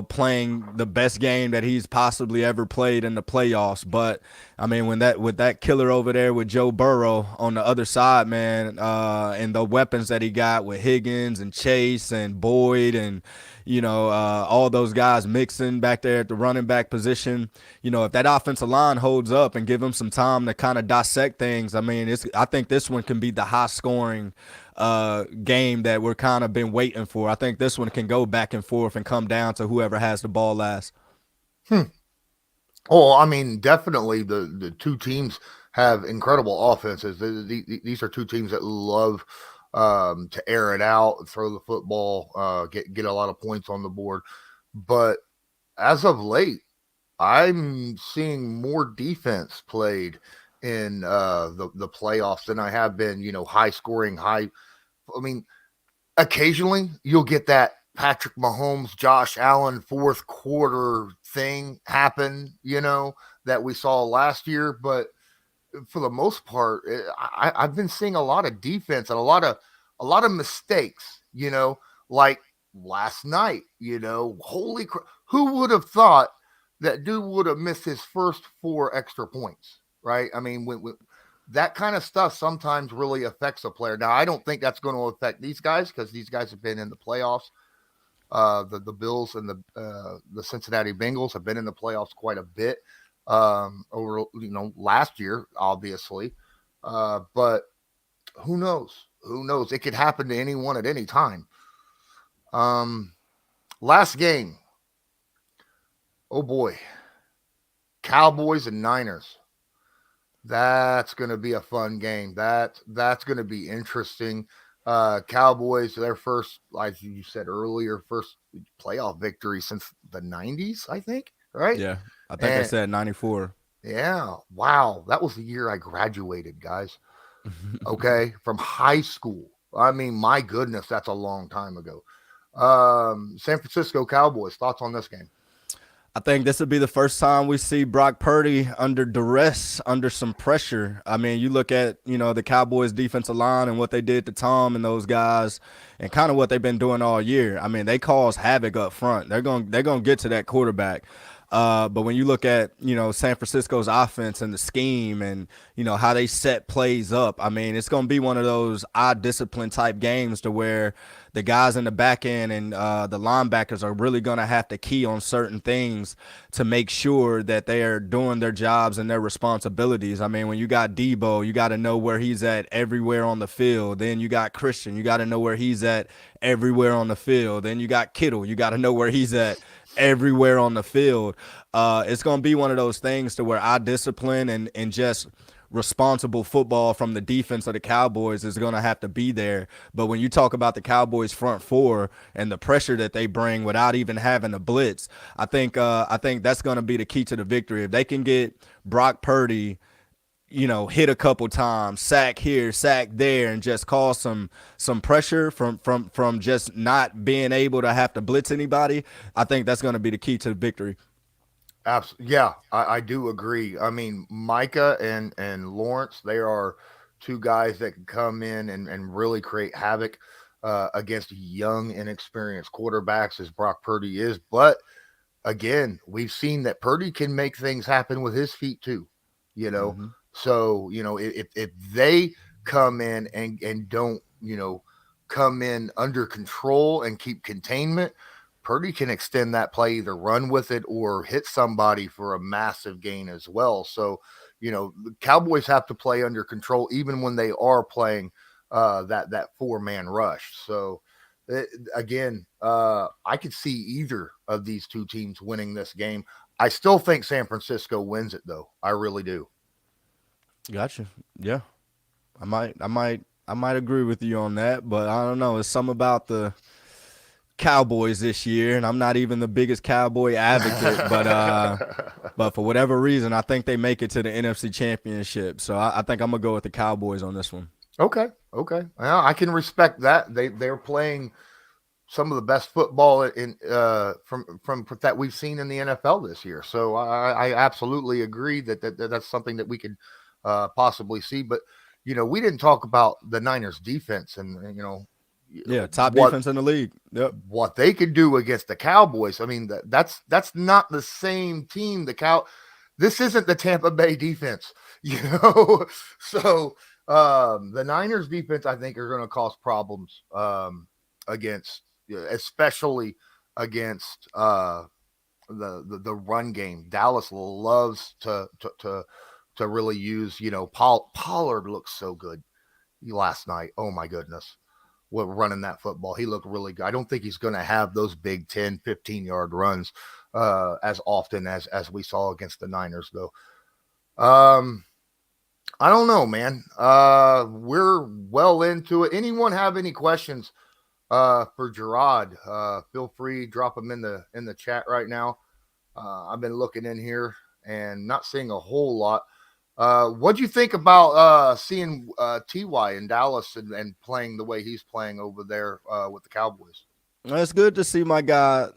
playing the best game that he's possibly ever played in the playoffs. But I mean, with that killer over there with Joe Burrow on the other side, man, and the weapons that he got with Higgins and Chase and Boyd and all those guys mixing back there at the running back position, if that offensive line holds up and give them some time to kind of dissect things, I mean, I think this one can be the high scoring game that we're kind of been waiting for. I think this one can go back and forth and come down to whoever has the ball last. Well, I mean, definitely the two teams have incredible offenses. These are two teams that love to air it out, throw the football, get a lot of points on the board. But as of late, I'm seeing more defense played in the playoffs than I have been, high scoring, I mean, occasionally you'll get that Patrick Mahomes, Josh Allen fourth quarter thing happen, that we saw last year. But for the most part, I've been seeing a lot of defense and a lot of mistakes, like last night, holy crap. Who would have thought that dude would have missed his first 4 extra points, right? I mean, when that kind of stuff sometimes really affects a player. Now, I don't think that's going to affect these guys because these guys have been in the playoffs. The Bills and the Cincinnati Bengals have been in the playoffs quite a bit over last year, obviously. But who knows? Who knows? It could happen to anyone at any time. Last game. Oh boy. Cowboys and Niners. That's going to be a fun game. That's going to be interesting. Cowboys, their first, like you said earlier, first playoff victory since the 90s, I think, right? Yeah, I think I said 94. Yeah, wow. That was the year I graduated, guys. Okay, from high school. I mean, my goodness, that's a long time ago. San Francisco Cowboys, thoughts on this game? I think this would be the first time we see Brock Purdy under duress, under some pressure. I mean, you look at, the Cowboys defensive line and what they did to Tom and those guys and kind of what they've been doing all year. I mean, they cause havoc up front. They're going to get to that quarterback. But when you look at, San Francisco's offense and the scheme and, how they set plays up, I mean, it's going to be one of those odd discipline type games to where the guys in the back end and the linebackers are really going to have to key on certain things to make sure that they are doing their jobs and their responsibilities. I mean, when you got Debo, you got to know where he's at everywhere on the field. Then you got Christian, you got to know where he's at everywhere on the field. Then you got Kittle, you got to know where he's at everywhere on the field. It's going to be one of those things to where our discipline and just responsible football from the defense of the Cowboys is going to have to be there. But when you talk about the Cowboys front four and the pressure that they bring without even having a blitz, I think that's going to be the key to the victory. If they can get Brock Purdy, hit a couple times, sack here, sack there, and just cause some pressure from just not being able to have to blitz anybody, I think that's going to be the key to the victory. Absolutely. Yeah, I do agree. I mean, Micah and Lawrence, they are two guys that can come in and really create havoc against young, inexperienced quarterbacks as Brock Purdy is. But again, we've seen that Purdy can make things happen with his feet too, you know. Mm-hmm. So, if they come in and don't, come in under control and keep containment, Purdy can extend that play, either run with it or hit somebody for a massive gain as well. So, the Cowboys have to play under control even when they are playing that four-man rush. So, again, I could see either of these two teams winning this game. I still think San Francisco wins it, though. I really do. Gotcha. Yeah, I might agree with you on that, but I don't know. It's something about the Cowboys this year, and I'm not even the biggest Cowboy advocate, but for whatever reason, I think they make it to the NFC Championship. So I think I'm gonna go with the Cowboys on this one. Okay. Well, I can respect that. They're playing some of the best football in from that we've seen in the NFL this year. So I absolutely agree that's something that we could possibly see. But we didn't talk about the Niners defense and Yeah, top defense in the league. Yep. What they could do against the Cowboys. I mean, that's not the same team. This isn't the Tampa Bay defense, So the Niners defense, I think, are going to cause problems against, especially against the run game. Dallas loves to really use. Pollard looks so good last night. Oh my goodness. Running that football. He looked really good. I don't think he's going to have those big 10, 15-yard runs as often as we saw against the Niners, though. I don't know, man. We're well into it. Anyone have any questions for Jerraud? Feel free, drop them in the chat right now. I've been looking in here and not seeing a whole lot. What do you think about seeing Ty in Dallas and playing the way he's playing over there with the Cowboys? It's good to see my guy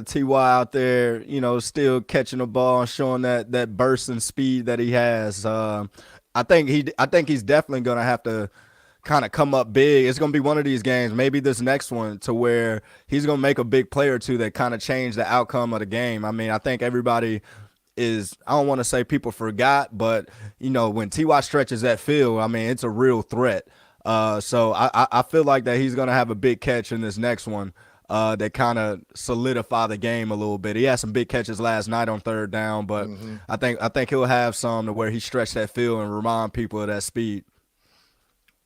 Ty out there, still catching the ball and showing that burst and speed that he has. I think he's definitely gonna have to kind of come up big. It's gonna be one of these games, maybe this next one, to where he's gonna make a big play or two that kind of change the outcome of the game. I mean, I think everybody I don't want to say people forgot, but when Ty stretches that field, I mean, it's a real threat. So I feel like that he's gonna have a big catch in this next one that kind of solidify the game a little bit. He had some big catches last night on third down, but I think he'll have some to where he stretched that field and remind people of that speed.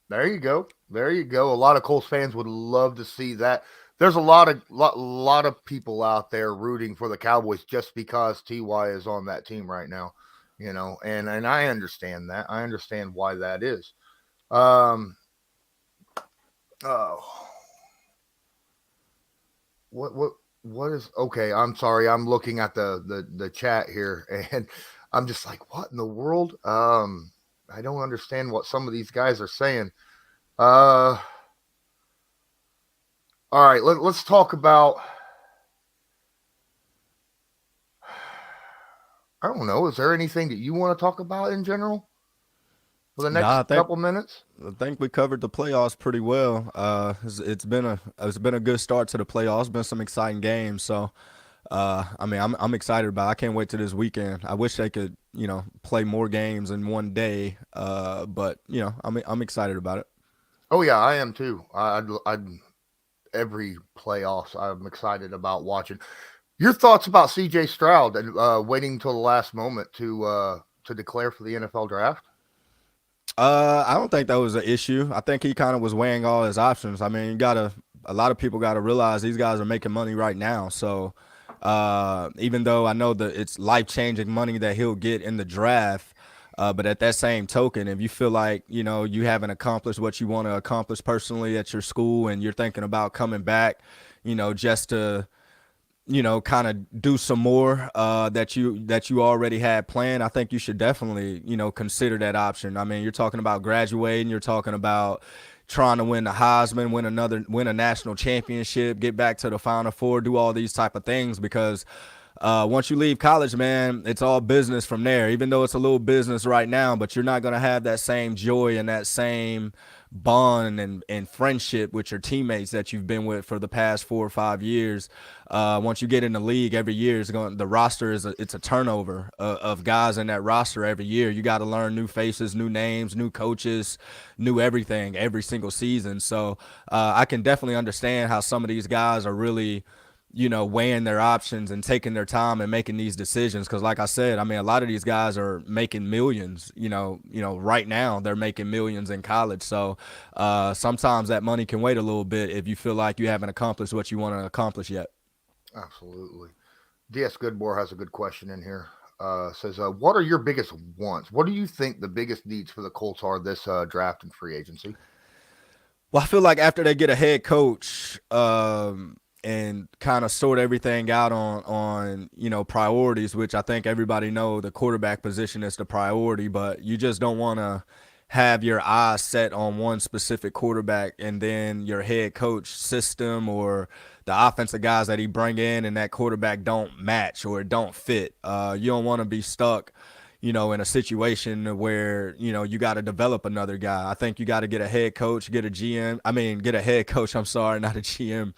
There you go. A lot of Colts fans would love to see that. There's a lot of people out there rooting for the Cowboys just because Ty is on that team right now, and I understand that. I understand why that is. What is okay? I'm sorry. I'm looking at the chat here, and I'm just like, what in the world? I don't understand what some of these guys are saying. All right, let's talk about. I don't know. Is there anything that you want to talk about in general for the next couple minutes? I think we covered the playoffs pretty well. It's been a good start to the playoffs. Been some exciting games. So, I mean, I'm excited about it. I can't wait to this weekend. I wish they could, play more games in one day. But I'm excited about it. Oh yeah, I am too. I'd every playoffs I'm excited about watching. Your thoughts about CJ Stroud and waiting until the last moment to declare for the NFL draft? I don't think that was an issue. I think he kind of was weighing all his options. I mean, a lot of people got to realize these guys are making money right now. So even though I know that it's life-changing money that he'll get in the draft, but at that same token, if you feel like, you haven't accomplished what you want to accomplish personally at your school and you're thinking about coming back, just to, kind of do some more that you already had planned, I think you should definitely, consider that option. I mean, you're talking about graduating, you're talking about trying to win the Heisman, win a national championship, get back to the Final Four, do all these type of things because Once you leave college, man, it's all business from there, even though it's a little business right now, but you're not going to have that same joy and that same bond and friendship with your teammates that you've been with for the past 4 or 5 years. Once you get in the league every year, the roster it's a turnover of guys in that roster every year. You got to learn new faces, new names, new coaches, new everything every single season. So I can definitely understand how some of these guys are really, weighing their options and taking their time and making these decisions. Because like I said, I mean, a lot of these guys are making millions, right now they're making millions in college. So sometimes that money can wait a little bit if you feel like you haven't accomplished what you want to accomplish yet. Absolutely. DS Goodmore has a good question in here. Says, what are your biggest wants? What do you think the biggest needs for the Colts are this draft and free agency? Well, I feel like after they get a head coach, and kind of sort everything out on priorities, which I think everybody know the quarterback position is the priority, but you just don't want to have your eyes set on one specific quarterback and then your head coach system or the offensive guys that he bring in and that quarterback don't match or don't fit. You don't want to be stuck in a situation where, you got to develop another guy. I think you got to get a head coach, get a head coach, not a GM,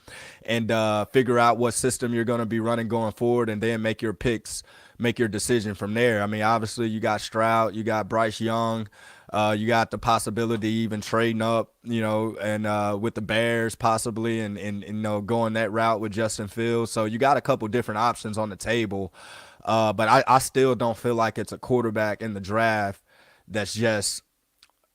and figure out what system you're going to be running going forward and then make your picks, make your decision from there. I mean, obviously you got Stroud, you got Bryce Young, you got the possibility even trading up, and with the Bears possibly and going that route with Justin Fields. So you got a couple different options on the table. But I still don't feel like it's a quarterback in the draft that's just,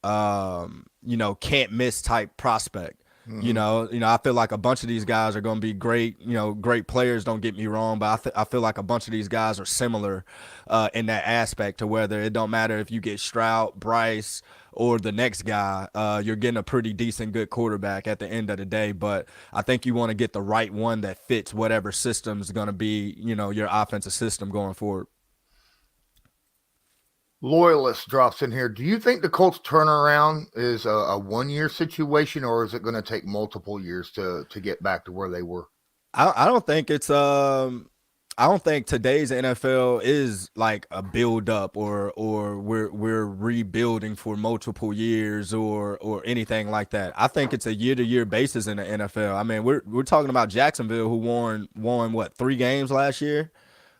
can't miss type prospect. Mm-hmm. I feel like a bunch of these guys are going to be great, great players. Don't get me wrong, but I feel like a bunch of these guys are similar in that aspect to whether it don't matter if you get Stroud, Bryce, or the next guy, you're getting a pretty decent, good quarterback at the end of the day. But I think you want to get the right one that fits whatever system is going to be, your offensive system going forward. Loyalist drops in here. Do you think the Colts turnaround is a 1-year situation, or is it going to take multiple years to get back to where they were? I don't think it's I don't think today's NFL is like a build up or we're rebuilding for multiple years or anything like that. I think it's a year-to-year basis in the NFL. I mean, we're talking about Jacksonville, who won what, 3 games last year?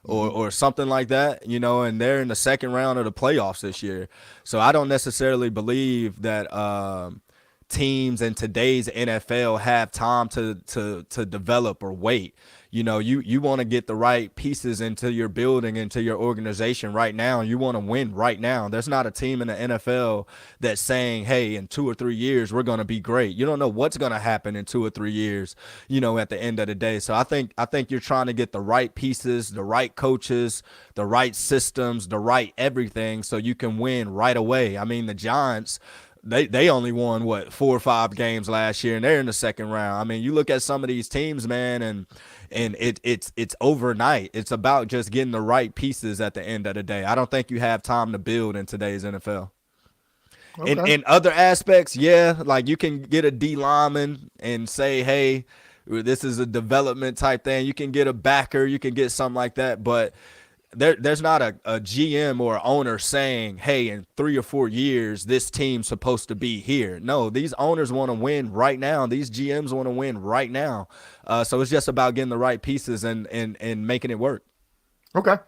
Or something like that, and they're in the second round of the playoffs this year. So I don't necessarily Bleav that teams in today's NFL have time to develop or wait. You want to get the right pieces into your building, into your organization right now. You want to win right now. There's not a team in the NFL that's saying, hey, in 2 or 3 years, we're going to be great. You don't know what's going to happen in 2 or 3 years, at the end of the day. So I think you're trying to get the right pieces, the right coaches, the right systems, the right everything so you can win right away. I mean, the Giants, they only won 4 or 5 games last year, and they're in the second round. I mean, you look at some of these teams, man, and it's overnight. It's about just getting the right pieces at the end of the day. I don't think you have time to build in today's NFL. Okay. In other aspects, yeah, like you can get a D lineman and say, hey, this is a development type thing. You can get a backer, you can get something like that, but there's not a GM or owner saying, hey, in 3 or 4 years, this team's supposed to be here. No, these owners want to win right now. These GMs want to win right now. So it's just about getting the right pieces and making it work. Okay.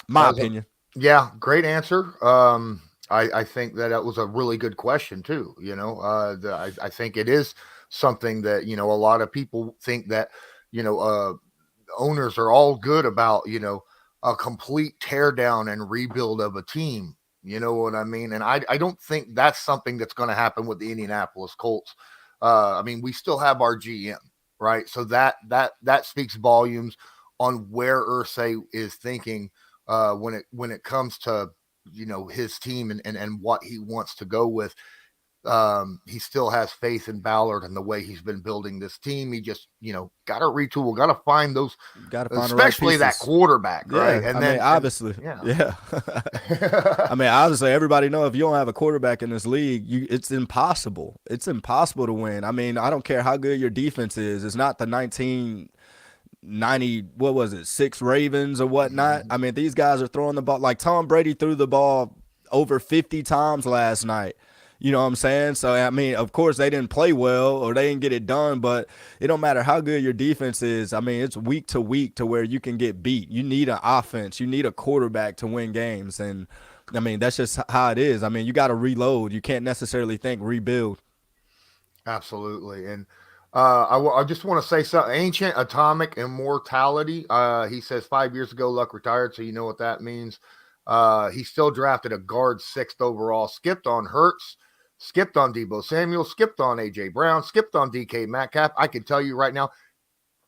My opinion. Yeah, great answer. I think that was a really good question too. I think it is something that, a lot of people think that, owners are all good about, a complete teardown and rebuild of a team. You know what I mean? And I don't think that's something that's going to happen with the Indianapolis Colts. I mean, we still have our GM, right? So that speaks volumes on where Irsay is thinking when it comes to, his team and what he wants to go with. He still has faith in Ballard and the way he's been building this team. He just, got to retool, got to find those, especially that quarterback, right? And then obviously, I mean, obviously, everybody know if you don't have a quarterback in this league, it's impossible. It's impossible to win. I mean, I don't care how good your defense is. It's not the what was it, 6 Ravens or whatnot. I mean, these guys are throwing the ball. Like Tom Brady threw the ball over 50 times last night. You know what I'm saying? So, I mean, of course, they didn't play well or they didn't get it done, but it don't matter how good your defense is. I mean, it's week to week to where you can get beat. You need an offense. You need a quarterback to win games. And, I mean, that's just how it is. I mean, you got to reload. You can't necessarily think rebuild. Absolutely. And I just want to say something. Ancient Atomic Immortality. He says 5 years ago, Luck retired, so you know what that means. He still drafted a guard 6th overall, skipped on Hurts, skipped on Deebo Samuel, skipped on A.J. Brown, skipped on DK Metcalf. I can tell you right now,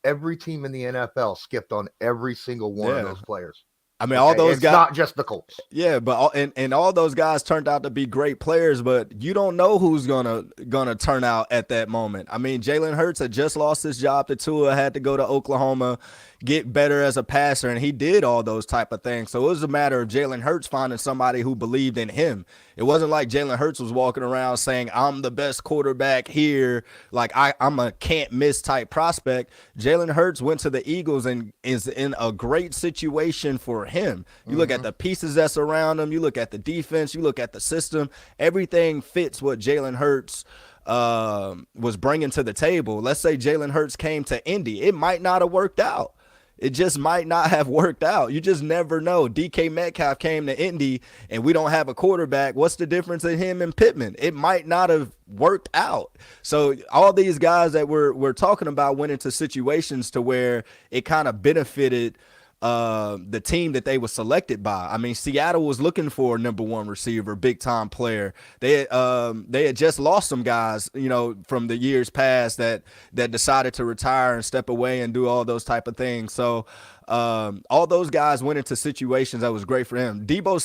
every team in the NFL skipped on every single one of those players. I mean, all those guys, not just the Colts. Yeah, but and all those guys turned out to be great players, but you don't know who's gonna turn out at that moment. I mean, Jalen Hurts had just lost his job to Tua, had to go to Oklahoma, get better as a passer, and he did all those type of things. So it was a matter of Jalen Hurts finding somebody who believed in him. It wasn't like Jalen Hurts was walking around saying, I'm the best quarterback here, like I'm a can't-miss type prospect. Jalen Hurts went to the Eagles and is in a great situation for him. You look at the pieces that's around him, you look at the defense, you look at the system, everything fits what Jalen Hurts was bringing to the table. Let's say Jalen Hurts came to Indy. It might not have worked out. It just might not have worked out. You just never know. DK Metcalf came to Indy and we don't have a quarterback. What's the difference in him and Pittman? It might not have worked out. So all these guys that we're talking about went into situations to where it kind of benefited the team that they were selected by. I mean, Seattle was looking for a number 1 receiver, big time player. They had just lost some guys, you know, from the years past that decided to retire and step away and do all those type of things. So all those guys went into situations that was great for him. Deebo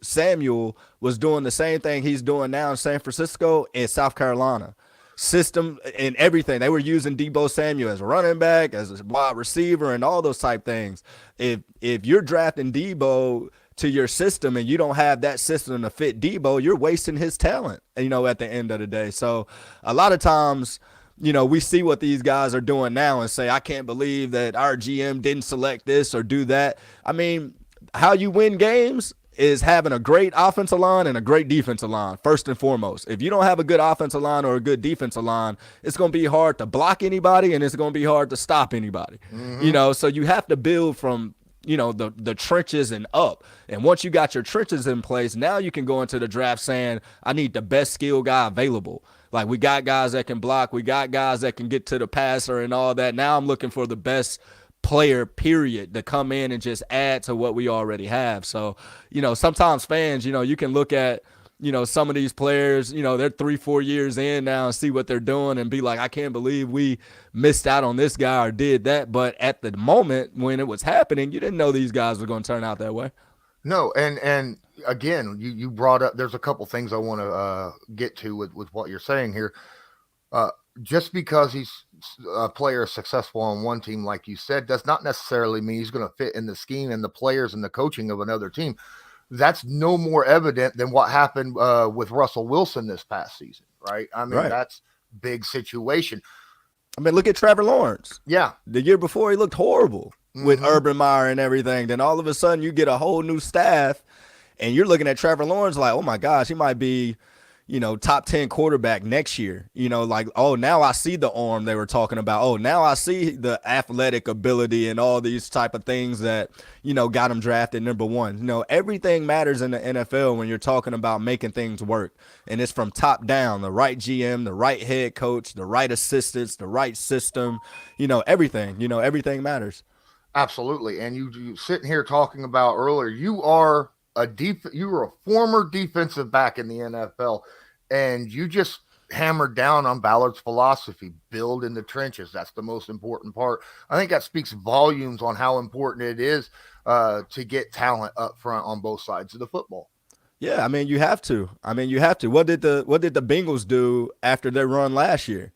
Samuel was doing the same thing he's doing now in San Francisco and South Carolina. System and everything. They were using Deebo Samuel as a running back, as a wide receiver, and all those type things. If you're drafting Deebo to your system and you don't have that system to fit Deebo, you're wasting his talent, you know, at the end of the day. So a lot of times, you know, we see what these guys are doing now and say, I can't believe that our GM didn't select this or do that. I mean, how you win games is having a great offensive line and a great defensive line, first and foremost. If you don't have a good offensive line or a good defensive line, it's going to be hard to block anybody and it's going to be hard to stop anybody. You know, so you have to build from, you know, the trenches and up. And once you got your trenches in place, now you can go into the draft saying, I need the best skill guy available. Like, we got guys that can block. We got guys that can get to the passer and all that. Now I'm looking for the best player, period, to come in and just add to what we already have. So, you know, sometimes fans, you know, you can look at, you know, some of these players, you know, they're 3-4 years in now and see what they're doing and be like, I can't believe we missed out on this guy or did that. But at the moment when it was happening, you didn't know these guys were going to turn out that way. No, and again, you brought up, there's a couple things I want to get to with what you're saying here. Just because he's a player successful on one team, like you said, does not necessarily mean he's going to fit in the scheme and the players and the coaching of another team. That's no more evident than what happened with Russell Wilson this past season, right? I mean, that's big situation. I mean, look at Trevor Lawrence. Yeah. The year before, he looked horrible with Urban Meyer and everything. Then all of a sudden, you get a whole new staff, and you're looking at Trevor Lawrence like, oh, my gosh, he might be, you know, top 10 quarterback next year. You know, like, oh, now I see the arm they were talking about. Oh, now I see the athletic ability and all these type of things that, you know, got him drafted number 1. You know, everything matters in the NFL when you're talking about making things work. And it's from top down, the right GM, the right head coach, the right assistants, the right system, you know, everything matters. Absolutely. And you sitting here talking about earlier, you were a former defensive back in the NFL, and you just hammered down on Ballard's philosophy, build in the trenches. That's the most important part. I think that speaks volumes on how important it is to get talent up front on both sides of the football. Yeah, I mean, you have to. What did the Bengals do after their run last year?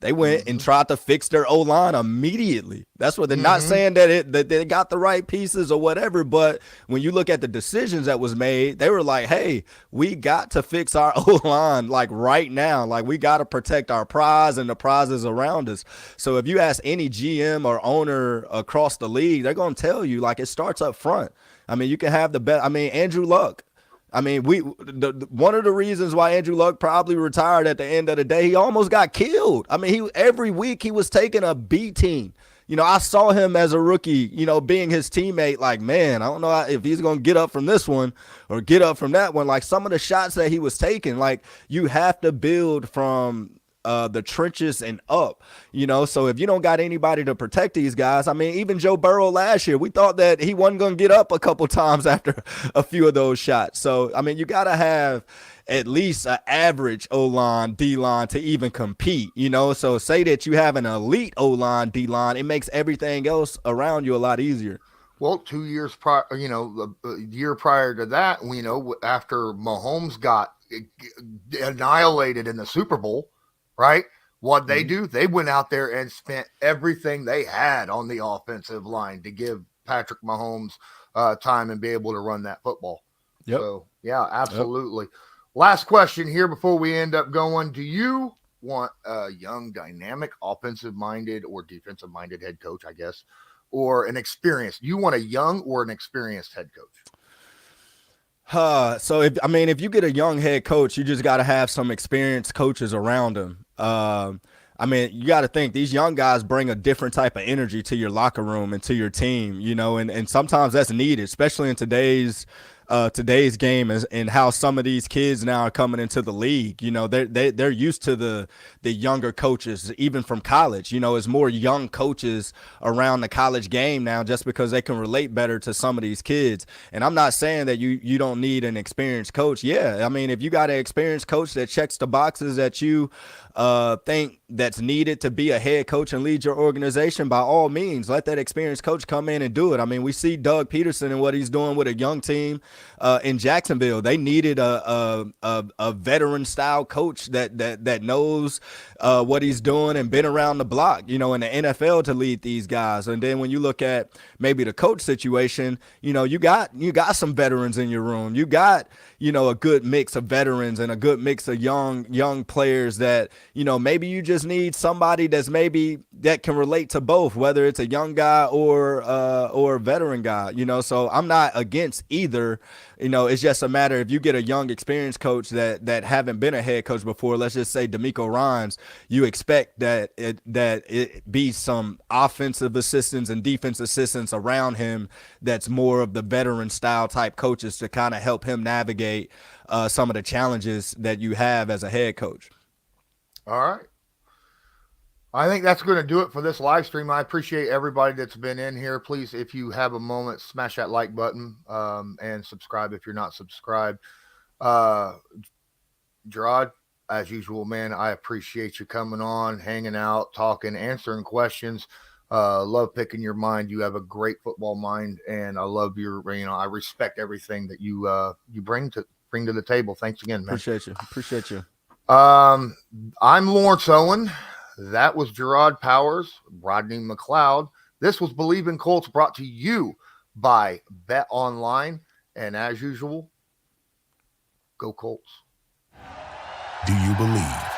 They went and tried to fix their O-line immediately. That's what they're not saying that they got the right pieces or whatever. But when you look at the decisions that was made, they were like, hey, we got to fix our O-line like right now. Like we got to protect our prize and the prizes around us. So if you ask any GM or owner across the league, they're going to tell you like it starts up front. I mean, you can have the best. I mean, Andrew Luck. I mean, one of the reasons why Andrew Luck probably retired at the end of the day, he almost got killed. I mean, every week he was taking a beating. You know, I saw him as a rookie, you know, being his teammate, like, man, I don't know if he's going to get up from this one or get up from that one. Like some of the shots that he was taking, like you have to build from the trenches and up, you know. So if you don't got anybody to protect these guys, I mean, even Joe Burrow last year, we thought that he wasn't going to get up a couple times after a few of those shots. So, I mean, you got to have at least an average O-line, D-line to even compete, you know. So say that you have an elite O-line, D-line, it makes everything else around you a lot easier. Well, 2 years prior, you know, the year prior to that, you know, after Mahomes got annihilated in the Super Bowl, right? What they do, they went out there and spent everything they had on the offensive line to give Patrick Mahomes time and be able to run that football. Yep. So, yeah, absolutely. Yep. Last question here before we end up going. Do you want a young, dynamic, offensive-minded or defensive-minded head coach, I guess, or an experienced? You want a young or an experienced head coach? So if you get a young head coach, you just got to have some experienced coaches around him. I mean, you got to think these young guys bring a different type of energy to your locker room and to your team, you know, and sometimes that's needed, especially in today's game and how some of these kids now are coming into the league. You know, they're used to the younger coaches, even from college. You know, it's more young coaches around the college game now just because they can relate better to some of these kids. And I'm not saying that you don't need an experienced coach. Yeah, I mean, if you got an experienced coach that checks the boxes that you think that's needed to be a head coach and lead your organization, by all means, let that experienced coach come in and do it. I mean, we see Doug Peterson and what he's doing with a young team in Jacksonville. They needed a veteran style coach that knows what he's doing and been around the block, you know, in the NFL to lead these guys. And then when you look at maybe the coach situation, you know, you got some veterans in your room. You got, you know, a good mix of veterans and a good mix of young players that, you know, maybe you just need somebody that can relate to both, whether it's a young guy or a veteran guy, you know. So I'm not against either. You know, it's just a matter if you get a young, experienced coach that haven't been a head coach before, let's just say DeMeco Ryans, you expect that it be some offensive assistants and defense assistants around him that's more of the veteran style type coaches to kind of help him navigate some of the challenges that you have as a head coach. All right. I think that's going to do it for this live stream. I appreciate everybody that's been in here. Please, if you have a moment, smash that like button and subscribe if you're not subscribed. Jerraud, as usual, man, I appreciate you coming on, hanging out, talking, answering questions. Love picking your mind. You have a great football mind, and I love I respect everything that you bring to the table. Thanks again, man. Appreciate you. I'm Lawrence Owen. That was Jerraud Powers, Rodney McLeod. This was Bleav in Colts, brought to you by Bet Online. And as usual, go Colts. Do you believe?